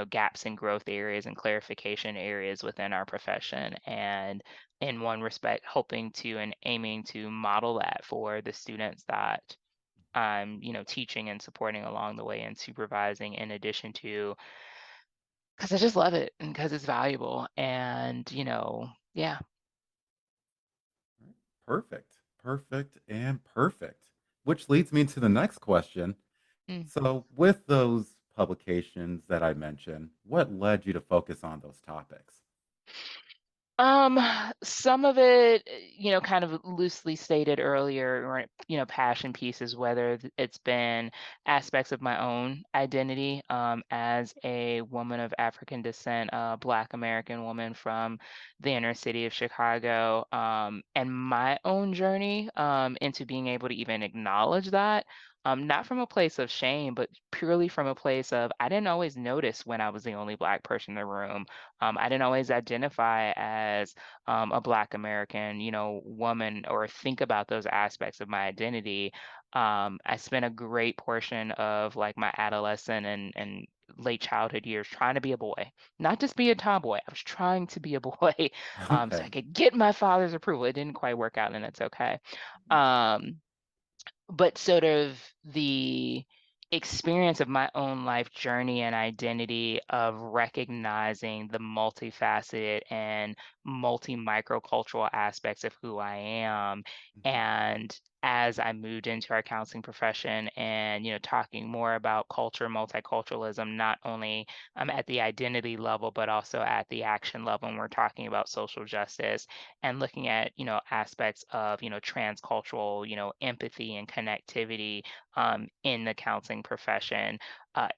gaps and growth areas and clarification areas within our profession. And in one respect, hoping to and aiming to model that for the students that I'm teaching and supporting along the way and supervising in addition to 'cause I just love it and 'cause it's valuable and, yeah. Perfect, perfect, and perfect. Which leads me to the next question. Mm. So, with those publications that I mentioned, what led you to focus on those topics? Um, some of it, kind of loosely stated earlier, or, passion pieces, whether it's been aspects of my own identity, as a woman of African descent, a Black American woman from the inner city of Chicago, and my own journey, into being able to even acknowledge that. Not from a place of shame, but purely from a place of I didn't always notice when I was the only Black person in the room. I didn't always identify as a Black American, woman or think about those aspects of my identity. I spent a great portion of like my adolescent and late childhood years trying to be a boy, not just be a tomboy. I was trying to be a boy so I Okay. could get my father's approval. It didn't quite work out, and it's okay. Um, but sort of the experience of my own life journey and identity of recognizing the multifaceted and multi microcultural aspects of who I am. Mhm. And as I moved into our counseling profession and, talking more about culture, multiculturalism, not only at the identity level, but also at the action level, when we're talking about social justice and looking at aspects of transcultural empathy and connectivity in the counseling profession.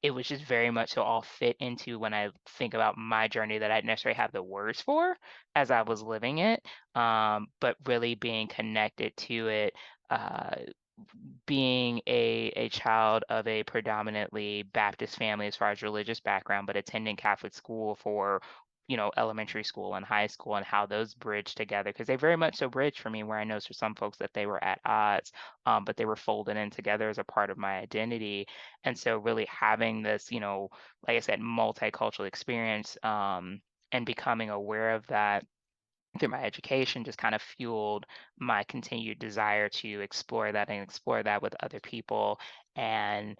It was just very much so all fit into when I think about my journey that I didn't necessarily have the words for as I was living it, but really being connected to it. uh, Being a child of a predominantly Baptist family as far as religious background, but attending Catholic school for, elementary school and high school and how those bridge together because they very much so bridge for me where I know for some folks that they were at odds, but they were folded in together as a part of my identity. And so really having this, like I said, multicultural experience, and becoming aware of that through my education just kind of fueled my continued desire to explore that and explore that with other people and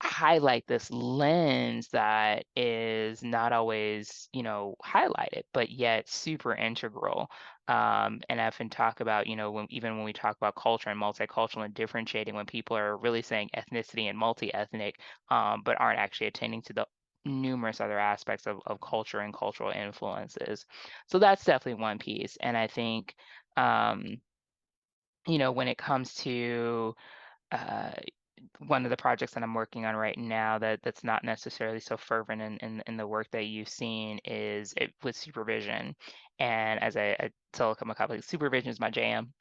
highlight this lens that is not always, highlighted, but yet super integral. And I often talk about, even when we talk about culture and multicultural and differentiating, when people are really saying ethnicity and multi-ethnic, but aren't actually attending to the numerous other aspects of culture and cultural influences. So that's definitely one piece. And I think, um, when it comes to uh, one of the projects that I'm working on right now that's not necessarily so fervent in the work that you've seen is it with supervision. And as I tell my colleagues, supervision is my jam.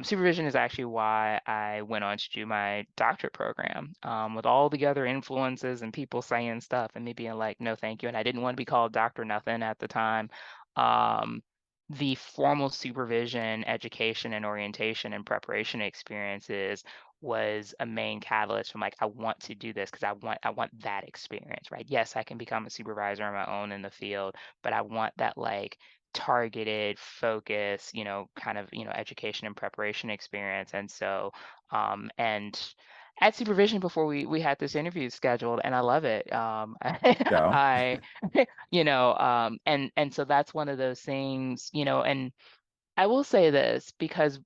Supervision is actually why I went on to do my doctorate program, with all the other influences and people saying stuff and me being like, no, thank you. And I didn't want to be called Doctor Nothing at the time. Um, the formal supervision, education, and orientation and preparation experiences was a main catalyst from like I want to do this because I want that experience, right? Yes, I can become a supervisor on my own in the field, but I want that like targeted focus, kind of, education and preparation experience. And so and at supervision before we had this interview scheduled, and I love it. Go. I and so that's one of those things, and I will say this because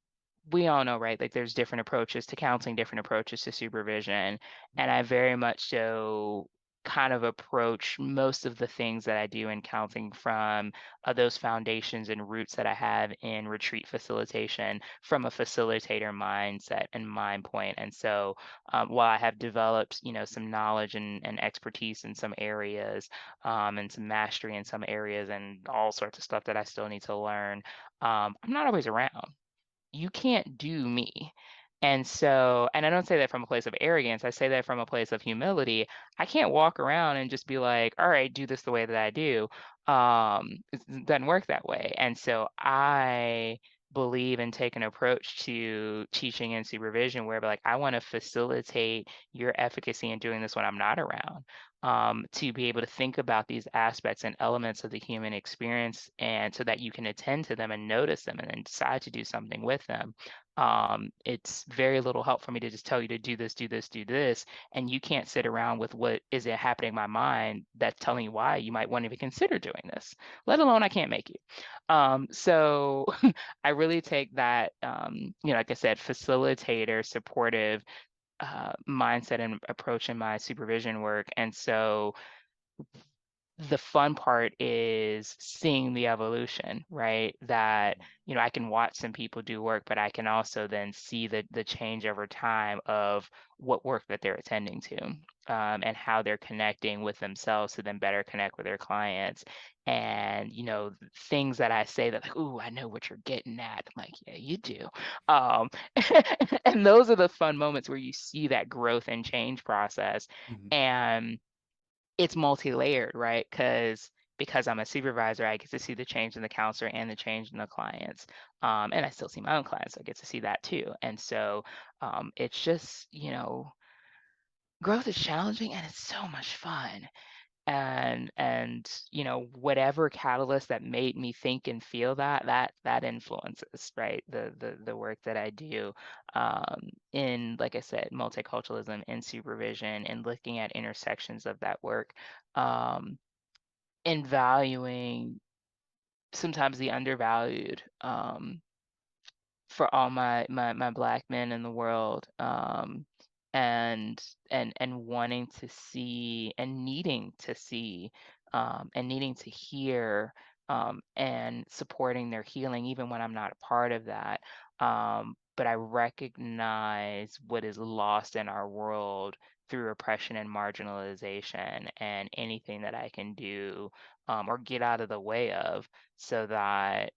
we all know, right? Like there's different approaches to counseling, different approaches to supervision. And I very much so kind of approach most of the things that I do in counseling from those foundations and roots that I have in retreat facilitation from a facilitator mindset and mind point. And so while I have developed, some knowledge and expertise in some areas and some mastery in some areas and all sorts of stuff that I still need to learn, I'm not always around. You can't do me. And so, and I don't say that from a place of arrogance. I say that from a place of humility. I can't walk around and just be like, all right, do this the way that I do. It doesn't work that way. And so I believe and take an approach to teaching and supervision where like I want to facilitate your efficacy in doing this when I'm not around. To be able to think about these aspects and elements of the human experience, and so that you can attend to them and notice them and then decide to do something with them. It's very little help for me to just tell you to do this, do this, do this, and you can't sit around with what is it happening in my mind that's telling you why you might want to even consider doing this, let alone I can't make you. So I really take that, like I said, facilitator, supportive mindset and approach in my supervision work. And so the fun part is seeing the evolution, right? That, I can watch some people do work, but I can also then see the change over time of what work that they're attending to, and how they're connecting with themselves to then better connect with their clients. And, things that I say that like, ooh, I know what you're getting at. I'm like, yeah, you do. Um, and those are the fun moments where you see that growth and change process. Mhm. And it's multi-layered, right? Because I'm a supervisor, I get to see the change in the counselor and the change in the clients. And I still see my own clients, so I get to see that too. And so it's just, growth is challenging and it's so much fun. And whatever catalyst that made me think and feel that influences, right, the work that I do, in, like I said, multiculturalism, in supervision, and looking at intersections of that work, um and valuing sometimes the undervalued, for all my black men in the world, and and wanting to see and needing to hear, and supporting their healing even when I'm not a part of that. But I recognize what is lost in our world through oppression and marginalization, and anything that I can do, or get out of the way of, so that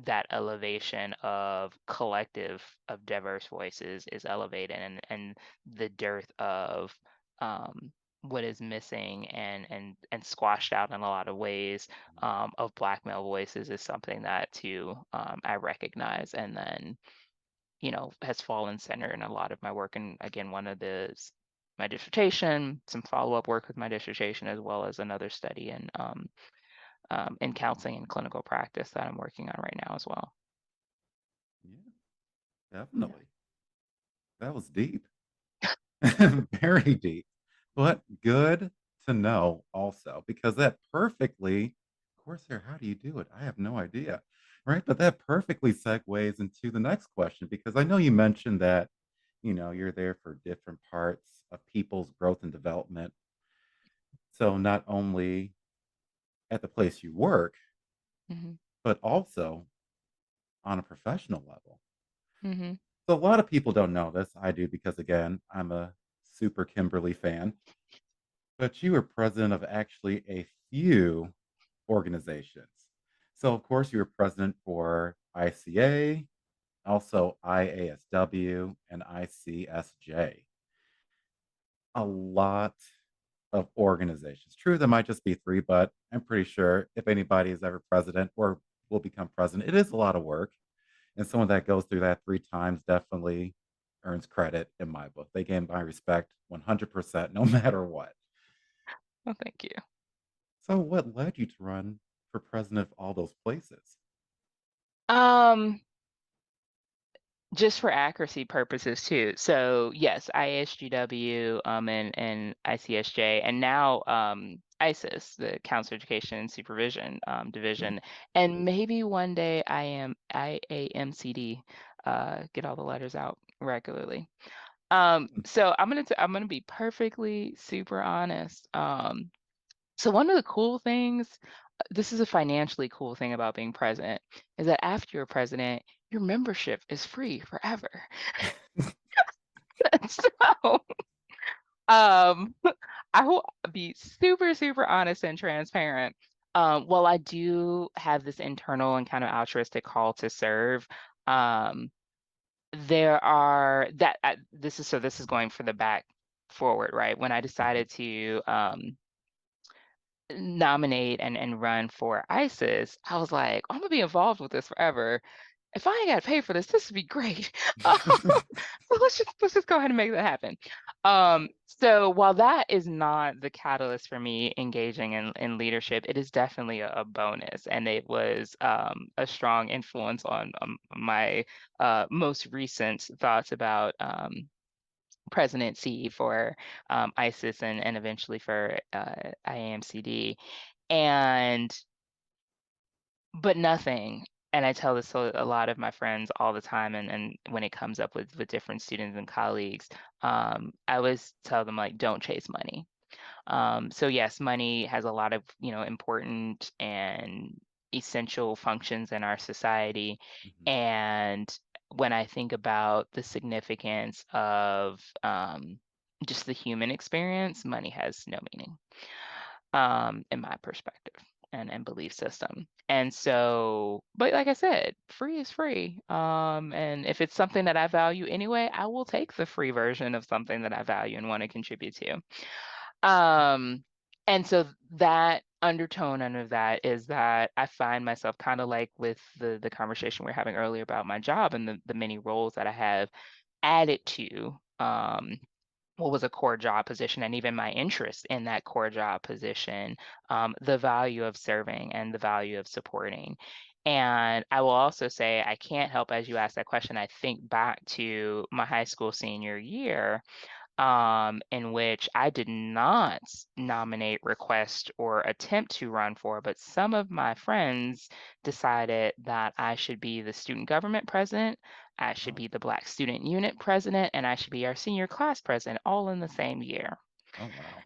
that elevation of collective of diverse voices is elevated, and the dearth of, um, what is missing and squashed out in a lot of ways, of black male voices is something that too, I recognize, and then has fallen center in a lot of my work. And again, one of my dissertation, some follow-up work with my dissertation, as well as another study in counseling and clinical practice that I'm working on right now as well. Yeah, Yeah. definitely. That was deep. Very deep, but good to know also because that perfectly, of course, here, how do you do it? I have no idea. Right. But that perfectly segues into the next question because I know you mentioned that, you're there for different parts of people's growth and development. So not only at the place you work, Mhm. but also on a professional level. Mhm. So a lot of people don't know this. I do because, again, I'm a super Kimberly fan. But you were president of actually a few organizations. So, of course, you were president for ICA, also IASW, and ICSJ. A lot of organizations. True, there might just be three, but I'm pretty sure if anybody is ever president or will become president. It is a lot of work, and someone that goes through that 3 times definitely earns credit in my book. They gain my respect 100% no matter what. Oh, thank you. So what led you to run for president of all those places? Um, just for accuracy purposes too. So yes, ISGW and ICSJ and now ISIS, the Counselor Education and Supervision Mm. division, and maybe one day IAMCD, get all the letters out regularly. So I'm gonna be perfectly super honest. So one of the cool things, this is a financially cool thing about being president, is that after you're president, your membership is free forever. So, um, I will be super, super honest and transparent. While I do have this internal and kind of altruistic call to serve, um, there are that this is going for the back forward, right? When I Mhm. decided to nominate and run for ISIS, I was like, I'm gonna be involved with this forever. If I ain't got to pay for this, this would be great. So let's just go ahead and make that happen. So while that is not the catalyst for me engaging in leadership, it is definitely a bonus, and it was a strong influence on my most recent thoughts about presidency for ISIS and eventually for IAMCD. And but nothing, and I tell this to a lot of my friends all the time, and when it comes up with different students and colleagues, I always tell them, like, "Don't chase money." So yes, money has a lot of, important and essential functions in our society, Mhm. and when I think about the significance of, just the human experience, money has no meaning, in my perspective and belief system. And so, but like I said, free is free. And if it's something that I value anyway, I will take the free version of something that I value and want to contribute to. Um, and so that undertone under that is that I find myself kind of like with the conversation we are having earlier about my job and the many roles that I have added to. What was a core job position and even my interest in that core job position, the value of serving and the value of supporting. And I will also say, I can't help, as you ask that question, I think back to my high school senior year, in which I did not nominate, request, or attempt to run for, but some of my friends decided that I should be the student government president, I should Oh, be the Black student unit president, and I should be our senior class president all in the same year. oh wow.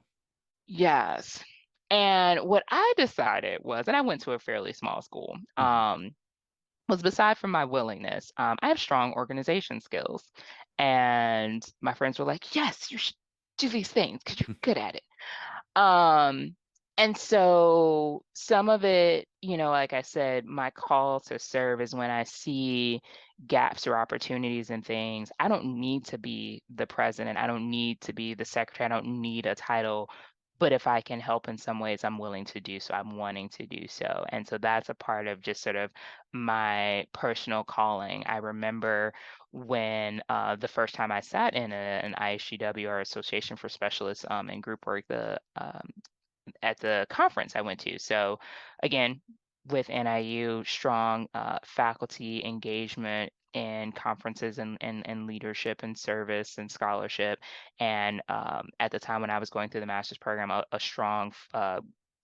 Yes. And what I decided was, and I went to a fairly small school, Mhm. was beside from my willingness, I have strong organization skills. And my friends were like, yes, you should do these things because you're good at it. Um, and so some of it, like I said, my call to serve is when I see gaps or opportunities in things. I don't need to be the president. I don't need to be the secretary. I don't need a title. But if I can help in some ways, I'm willing to do so. I'm wanting to do so. And so that's a part of just sort of my personal calling. I remember when the first time I sat in an ISGW or Association for Specialists in group work, at the conference I went to. So again, with NIU, strong faculty engagement in conferences and leadership and service and scholarship. And at the time when I was going through the master's program, a strong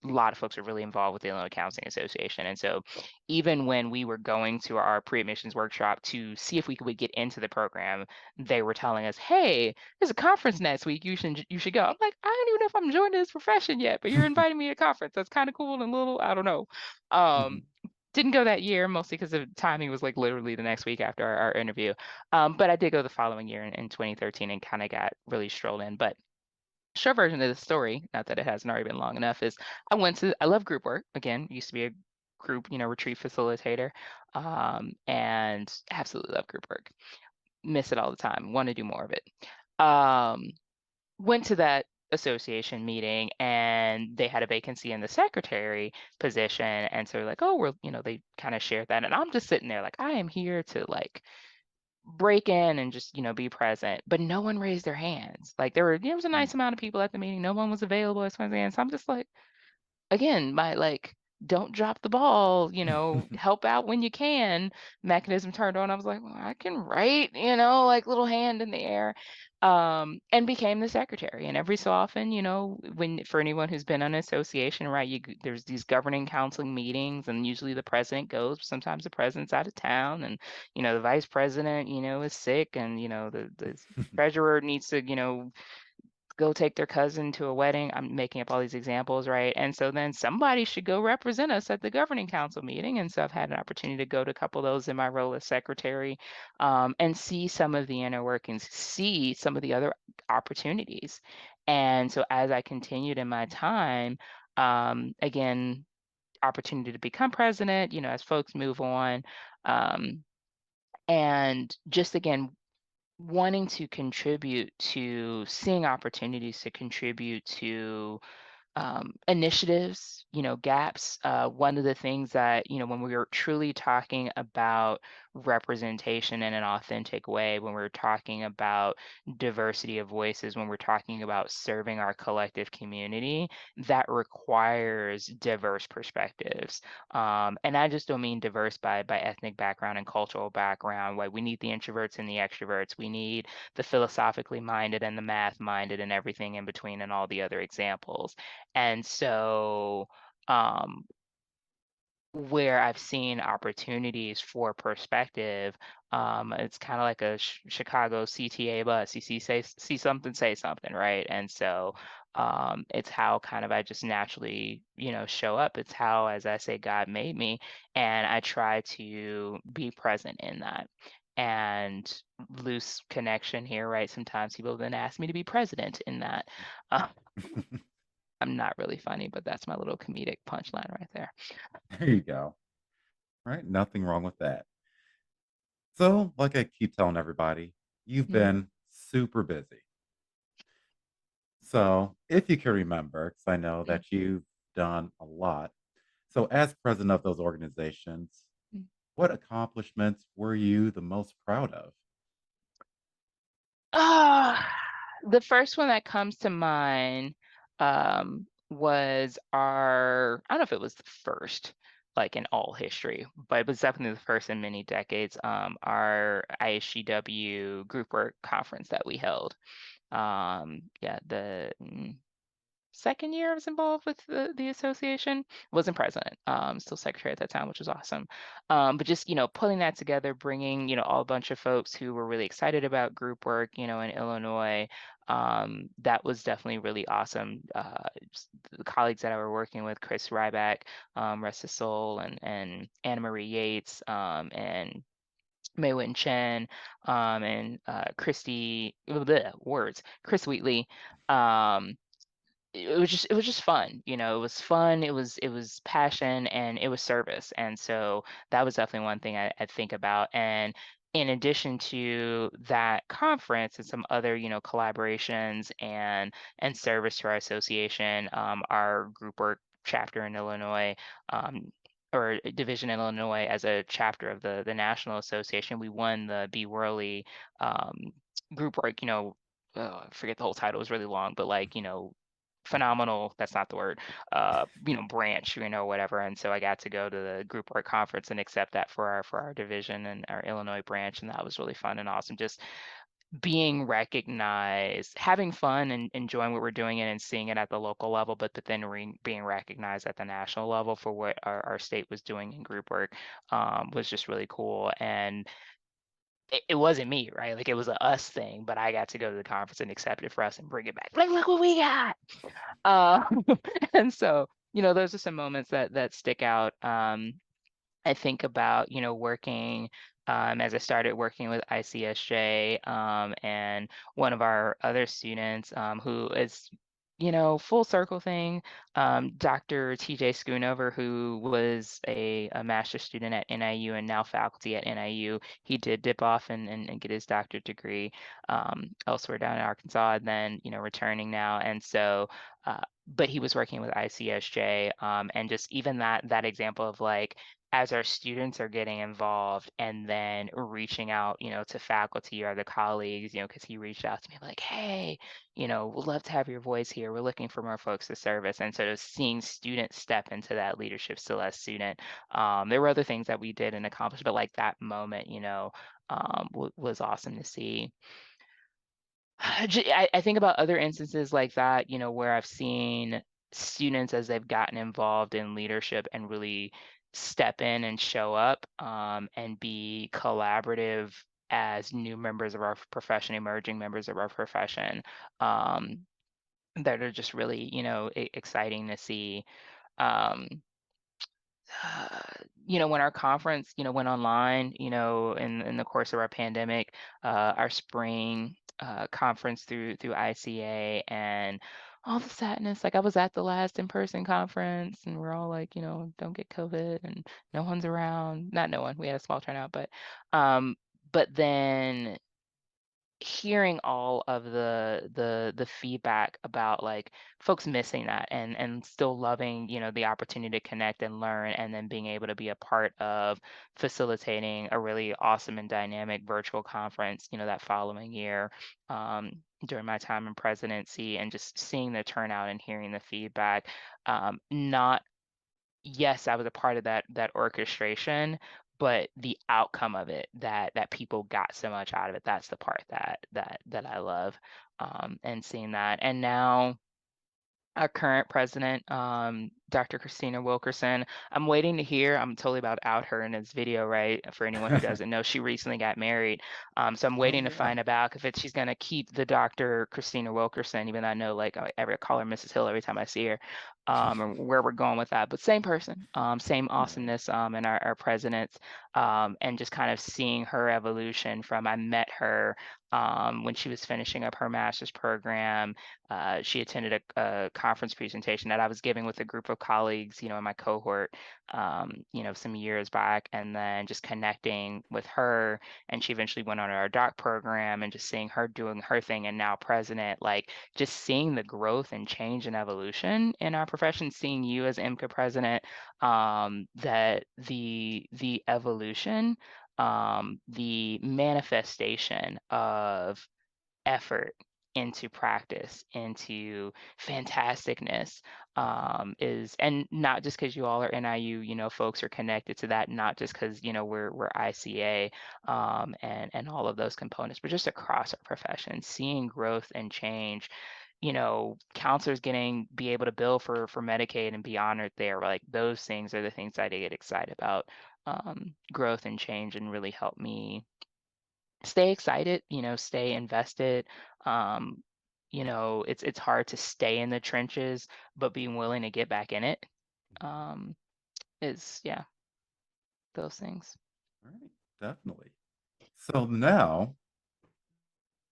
lot of folks are really involved with the Illinois Counseling Association. And so even when we were going to our pre-admissions workshop to see if we could get into the program, they were telling us, hey, there's a conference next week. You should go. I'm like, I don't even know if I'm joining this profession yet, but you're inviting me to a conference. That's kind of cool and little, I don't know. Um, Mhm. didn't go that year, mostly because the timing was like literally the next week after our interview. But I did go the following year in 2013 and kind of got really strolled in. But short version of the story, not that it hasn't already been long enough, is I love group work. Again, used to be a group, retreat facilitator, and absolutely love group work. Miss it all the time. Want to do more of it. Um, Went to that association meeting, and they had a vacancy in the secretary position, and so they're like, oh, they kind of shared that, and I'm just sitting there like, I am here to like break in and just be present, but no one raised their hands. Like there was a Mm. nice amount of people at the meeting, no one was available as far as hands. So I'm just like, again, my like, don't drop the ball, help out when you can mechanism turned on. I was like, well, I can write, like little hand in the air. And became the secretary. And every so often, when for anyone who's been on an association, right, there's these governing council meetings, and usually the president goes, but sometimes the president's out of town, and the vice president, is sick, and the treasurer needs to, go take their cousin to a wedding. I'm making up all these examples, right? And so then somebody should go represent us at the governing council meeting. And so I've had an opportunity to go to a couple of those in my role as secretary, and see some of the inner workings, see some of the other opportunities. And so as I continued in my time, again, opportunity to become president, as folks move on. Um, and just again, wanting to contribute to seeing opportunities to contribute to initiatives, gaps. One of the things that, when we were truly talking about representation in an authentic way, when we're talking about diversity of voices, when we're talking about serving our collective community, that requires diverse perspectives. And I just don't mean diverse by ethnic background and cultural background. Like we need the introverts and the extroverts. We need the philosophically minded and the math minded and everything in between and all the other examples. And so, where I've seen opportunities for perspective, it's kind of like a Chicago CTA bus. You see something, say something, right? And so, it's how kind of I just naturally, show up. It's how, as I say, God made me, and I try to be present in that. And loose connection here, right? Sometimes people then ask me to be president in that. Uh, I'm not really funny, but that's my little comedic punchline right there. There you go. Right? Nothing wrong with that. So, like I keep telling everybody, you've Mm, been super busy. So, if you can remember, because I know mm, that you've done a lot. So, as president of those organizations, mm. what accomplishments were you the most proud of? Ah, the first one that comes to mind was I don't know if it was the first, like in all history, but it was definitely the first in many decades. Our IHGW group work conference that we held. Yeah, second year I was involved with the association. Wasn't president, still secretary at that time, which was awesome. But just, pulling that together, bringing, all a bunch of folks who were really excited about group work, in Illinois. That was definitely really awesome. The colleagues that I were working with, Chris Ryback, rest his soul, and Anna Marie Yates, and Mei Win Chen, and Chris Wheatley. Um, it was just fun, it was fun, it was passion, and it was service. And so that was definitely one thing I think about. And in addition to that conference and some other, collaborations and service to our association, our group work chapter in Illinois, or division in Illinois, as a chapter of the national association, we won the B Worley, group work, I forget the whole title, it was really long, but like, phenomenal, that's not the word, branch, whatever. And so I got to go to the group work conference and accept that for our division and our Illinois branch, and that was really fun and awesome. Just being recognized, having fun and enjoying what we're doing and seeing it at the local level, but then being recognized at the national level for what our state was doing in group work, was just really cool. And it wasn't me, right? Like it was a us thing, but I got to go to the conference and accept it for us and bring it back. Like, look what we got. Uh, and so, those are some moments that stick out. I think about, working, as I started working with ICSJ, and one of our other students, who is full circle thing. Dr. TJ Schoonover, who was a master's student at NIU and now faculty at NIU, he did dip off and get his doctorate degree elsewhere down in Arkansas, and then, returning now. And so, but he was working with ICSJ, and just even that example of like, as our students are getting involved and then reaching out, to faculty or the colleagues, because he reached out to me like, hey, we'd love to have your voice here. We're looking for more folks to service. And so just seeing students step into that leadership still as student. There were other things that we did and accomplished, but like that moment, was awesome to see. I think about other instances like that, where I've seen students as they've gotten involved in leadership and really step in and show up, and be collaborative as new members of our profession, emerging members of our profession, um, that are just really, exciting to see. Um, uh, when our conference, went online, in the course of our pandemic, our spring conference through ICA, and all the sadness. Like I was at the last in-person conference, and we're all like, don't get COVID, and no one's around. Not no one. We had a small turnout, um, but then hearing all of the feedback about like folks missing that and still loving the opportunity to connect and learn, and then being able to be a part of facilitating a really awesome and dynamic virtual conference that following year, during my time in presidency, and just seeing the turnout and hearing the feedback. Not Yes, I was a part of that orchestration, but the outcome of it, that people got so much out of it, that's the part that I love, and seeing that. And now our current president, Dr. Christina Wilkerson. I'm waiting to hear. I'm totally about to out her in this video, right? For anyone who doesn't know, she recently got married. So I'm Oh waiting to yeah. find out if she's going to keep the Dr. Christina Wilkerson, even though I know like I ever call her Mrs. Hill every time I see her, or where we're going with that. But same person, same Right. awesomeness, in our presidents, and just kind of seeing her evolution from I met her when she was finishing up her master's program. She attended a conference presentation that I was giving with a group of colleagues, in my cohort, some years back, and then just connecting with her. And she eventually went on our doc program, and just seeing her doing her thing, and now president, like just seeing the growth and change and evolution in our profession, seeing you as IMCA president, that the evolution, the manifestation of effort into practice, into fantasticness, is, and not just because you all are NIU, folks are connected to that, not just because, we're ICA, and all of those components, but just across our profession, seeing growth and change. Counselors be able to bill for Medicaid and be honored there. Like those things are the things I get excited about. Growth and change, and really help me stay excited, stay invested. Um, it's hard to stay in the trenches, but being willing to get back in it, um, is, yeah, those things. All right. Definitely. So now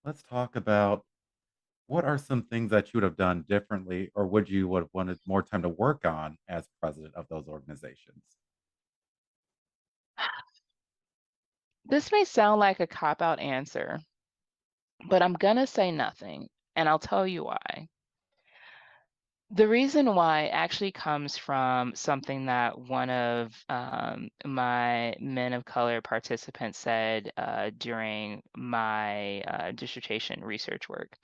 let's talk about what are some things that you would have done differently, or would you would have wanted more time to work on as president of those organizations? This may sound like a cop out answer, but I'm gonna say nothing, and I'll tell you why. The reason why actually comes from something that one of my men of color participants said during my dissertation research work.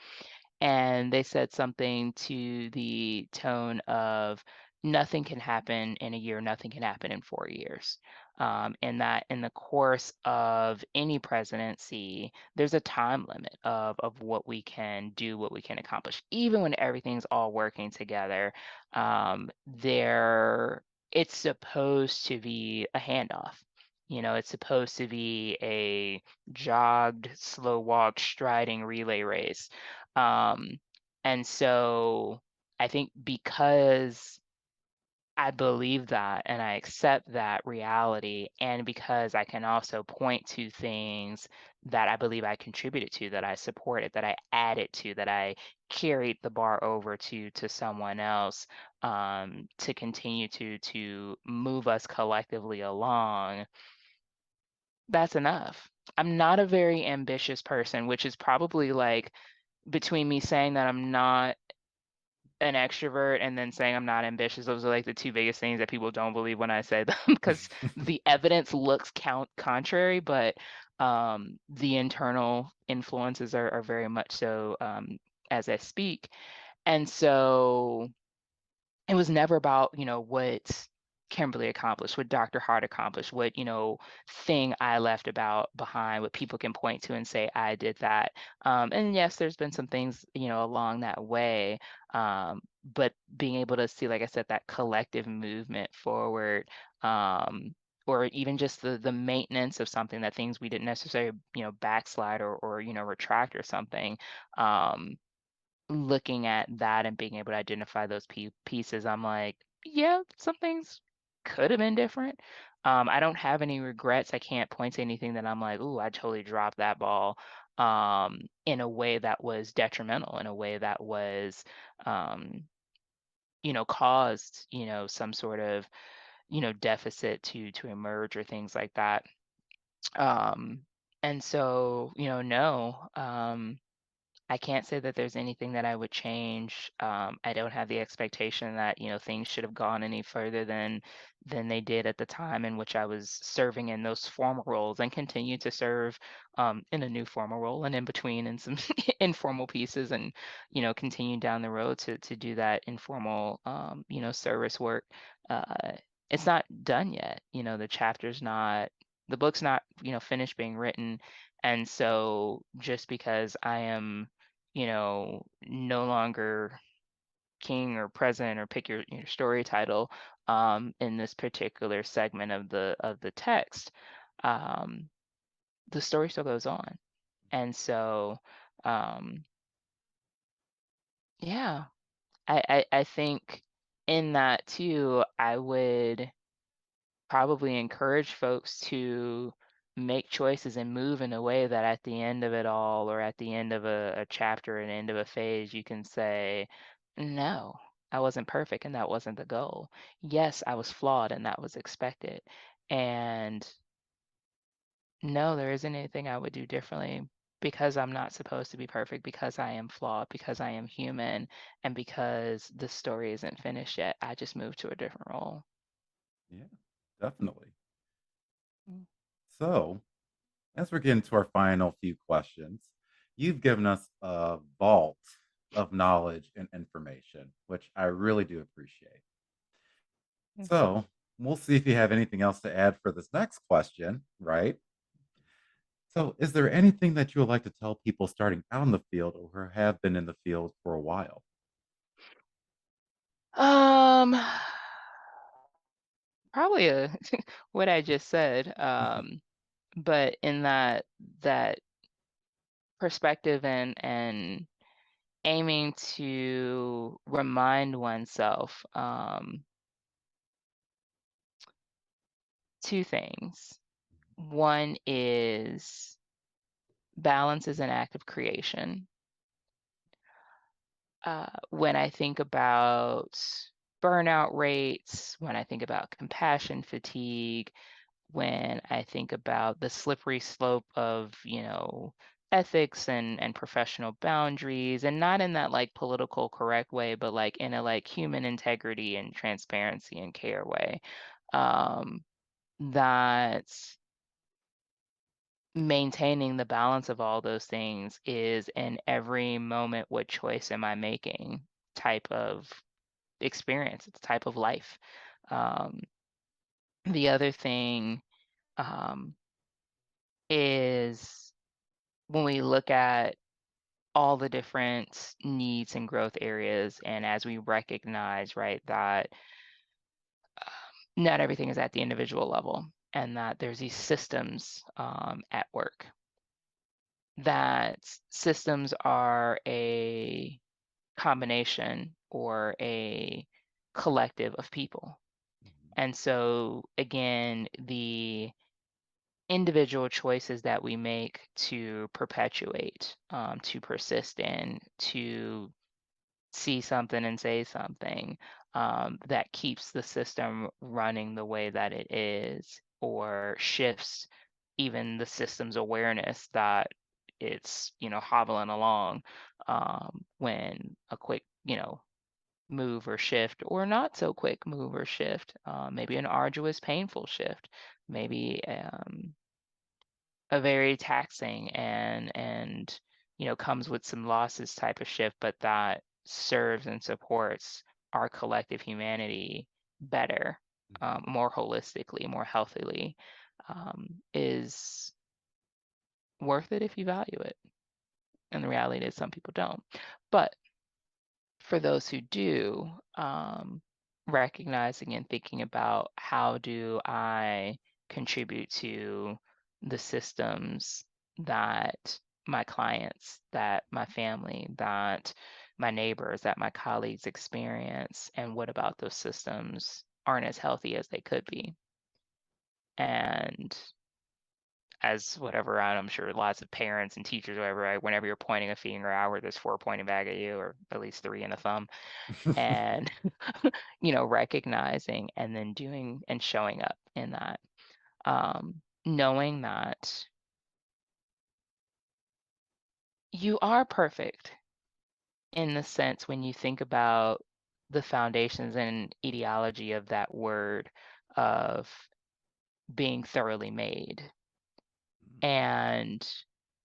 And they said something to the tone of, nothing can happen in a year, nothing can happen in 4 years. And that in the course of any presidency, there's a time limit of what we can do, what we can accomplish, even when everything's all working together. There, it's supposed to be a handoff. It's supposed to be a jogged, slow walk, striding relay race. Um, and so I think because I believe that and I accept that reality. And because I can also point to things that I believe I contributed to, that I supported, that I added to, that I carried the bar over to someone else, to continue to move us collectively along, that's enough. I'm not a very ambitious person, which is probably like between me saying that I'm not an extrovert and then saying I'm not ambitious. Those are like the two biggest things that people don't believe when I say them because the evidence looks contrary, but the internal influences are very much so, as I speak. And so it was never about, what Kimberly accomplished, what Dr. Hart accomplished, what, thing I left about behind, what people can point to and say, I did that. And yes, there's been some things, along that way. But being able to see, like I said, that collective movement forward, or even just the maintenance of something, that things we didn't necessarily, backslide or, retract or something. Um, Looking at that and being able to identify those pieces, I'm like, yeah, some things could have been different. I don't have any regrets. I can't point to anything that I'm like, ooh, I totally dropped that ball, in a way that was detrimental, in a way that was, um, caused, some sort of, deficit to emerge or things like that. Um, and so, no. I can't say that there's anything that I would change. I don't have the expectation that, things should have gone any further than they did at the time in which I was serving in those formal roles and continue to serve, in a new formal role and in between in some informal pieces, and, continue down the road to do that informal, service work. Uh, it's not done yet. The book's not, finished being written. And so just because I am, no longer king or president, or pick your story title, in this particular segment of the text, um, the story still goes on. And so, um, yeah, I think in that too, I would probably encourage folks to make choices and move in a way that at the end of it all, or at the end of a chapter and end of a phase, you can say, no, I wasn't perfect and that wasn't the goal. Yes, I was flawed and that was expected. And no, there isn't anything I would do differently, because I'm not supposed to be perfect, because I am flawed, because I am human, and because the story isn't finished yet. I just moved to a different role. Yeah, definitely. Mm. So, as we're getting to our final few questions, you've given us a vault of knowledge and information, which I really do appreciate. So, we'll see if you have anything else to add for this next question, right? So, is there anything that you would like to tell people starting out in the field or who have been in the field for a while? Um, Probably what I just said, but in that perspective, and aiming to remind oneself, two things. One is balance is an act of creation. When I think about burnout rates, when I think about compassion fatigue, when I think about the slippery slope of, ethics and professional boundaries, and not in that like political correct way, but like in a like human integrity and transparency and care way. Um, that maintaining the balance of all those things is an every moment, what choice am I making type of experience. It's a type of life. Um, the other thing, um, is when we look at all the different needs and growth areas, and as we recognize, right, that not everything is at the individual level, and that there's these systems, at work, that systems are a combination or a collective of people. And so, again, the individual choices that we make to perpetuate, to persist in, to see something and say something, that keeps the system running the way that it is, or shifts even the system's awareness that it's, hobbling along, when a quick, move or shift, or not so quick move or shift, maybe an arduous, painful shift, maybe a very taxing and comes with some losses type of shift, but that serves and supports our collective humanity better, more holistically, more healthily, is worth it if you value it. And the reality is some people don't. But for those who do, recognizing and thinking about, how do I contribute to the systems that my clients, that my family, that my neighbors, that my colleagues experience, and what about those systems aren't as healthy as they could be? And as whatever, I'm sure lots of parents and teachers, whatever, right, whenever you're pointing a finger outward, there's four pointing back at you, or at least three and a thumb. And recognizing and then doing and showing up in that, knowing that you are perfect, in the sense when you think about the foundations and ideology of that word, of being thoroughly made, and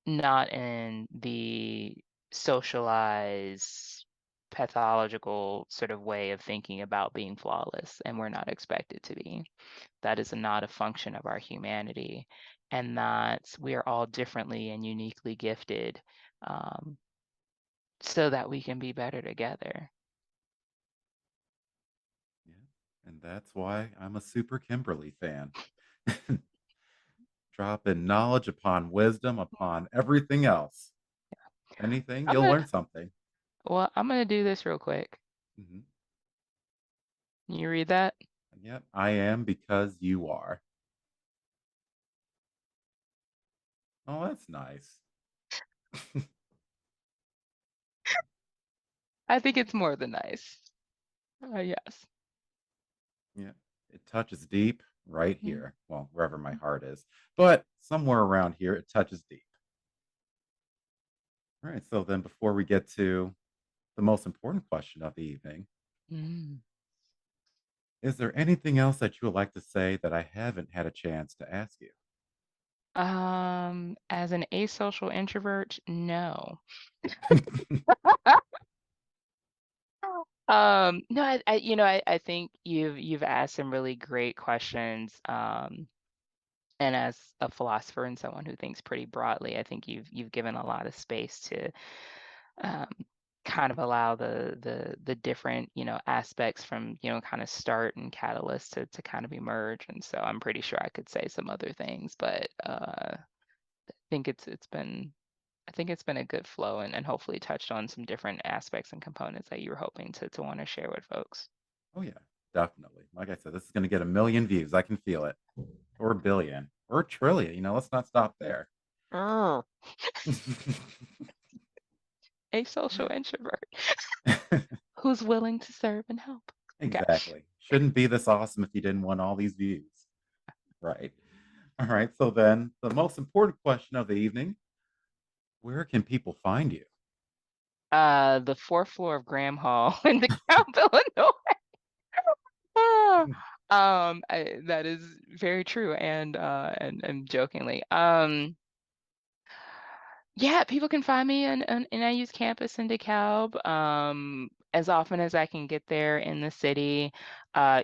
not in the socialized pathological sort of way of thinking about being flawless, and we're not expected to be. That is not a function of our humanity, and that we are all differently and uniquely gifted, um, so that we can be better together. Yeah. And that's why I'm a super Kimberly fan. Dropping knowledge upon wisdom upon everything else. Anything, I'm you'll gonna, learn something. well, I'm gonna do this real quick. Mhm. You read that? Yep, I am because you are. Oh, that's nice. I think it's more than nice. Yes. Yeah, it touches deep right Mm, here. Well, wherever my heart is, but somewhere around here, it touches deep. All right. So then, before we get to the most important question of the evening, mm. is there anything else that you would like to say that I haven't had a chance to ask you? As an asocial introvert, no. No, I think you've asked some really great questions. And as a philosopher and someone who thinks pretty broadly, I think you've given a lot of space to, um, kind of allow the different, aspects from, kind of start and catalyst to kind of emerge. And so I'm pretty sure I could say some other things, but think it's been I think it's been a good flow, and hopefully touched on some different aspects and components that you were hoping to want to share with folks. Oh, yeah, definitely. Like I said, this is going to get a million views. I can feel it, or a billion, or a trillion. Let's not stop there. Oh, a social introvert who's willing to serve and help. Okay. Exactly. Shouldn't be this awesome if you didn't want all these views. Right. All right. So then, the most important question of the evening: where can people find you? The fourth floor of Graham Hall in DeKalb, Illinois. Ah, that is very true, and jokingly. Yeah, people can find me in IU's campus in DeKalb, as often as I can get there in the city.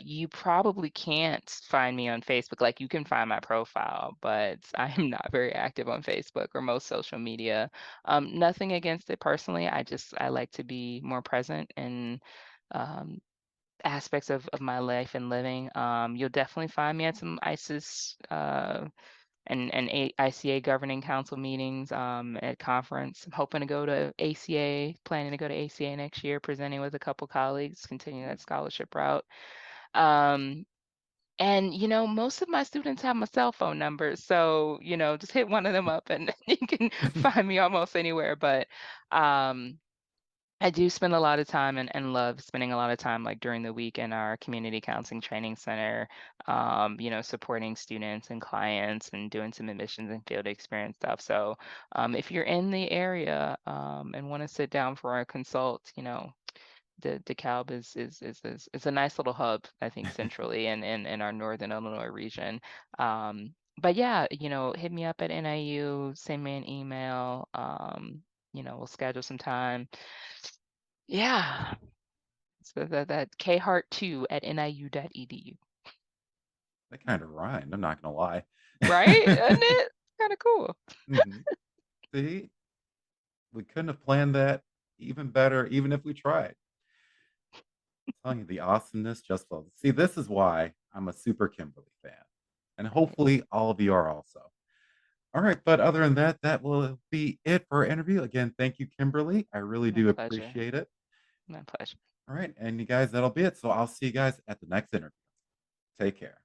You probably can't find me on Facebook. Like, you can find my profile, but I am not very active on Facebook or most social media. Nothing against it personally. I like to be more present in, um, aspects of my life and living. You'll definitely find me at some ISIS, and ICA governing council meetings, at conference. I'm hoping to go to ACA, planning to go to ACA next year, presenting with a couple colleagues, continuing that scholarship route. Um, And, most of my students have my cell phone number, so, just hit one of them up and you can find me almost anywhere. But um, I do spend a lot of time and love spending a lot of time like during the week in our community counseling training center, supporting students and clients and doing some admissions and field experience stuff. So if you're in the area and want to sit down for a consult, the DeKalb is a nice little hub, I think, centrally in our northern Illinois region. But yeah, hit me up at NIU, send me an email. We'll schedule some time. Yeah. So that khart2 at niu.edu. That kind of rhymed. I'm not gonna lie. Right? Isn't it? Kind of cool. Mhm. See, we couldn't have planned that even better, even if we tried. Telling you the awesomeness just flows. See, this is why I'm a super Kimberly fan, and hopefully all of you are also. All right, but other than that, that will be it for our interview. Again, thank you, Kimberly. I really My do pleasure. appreciate it. My pleasure. All right, and you guys, that'll be it. So I'll see you guys at the next interview. Take care.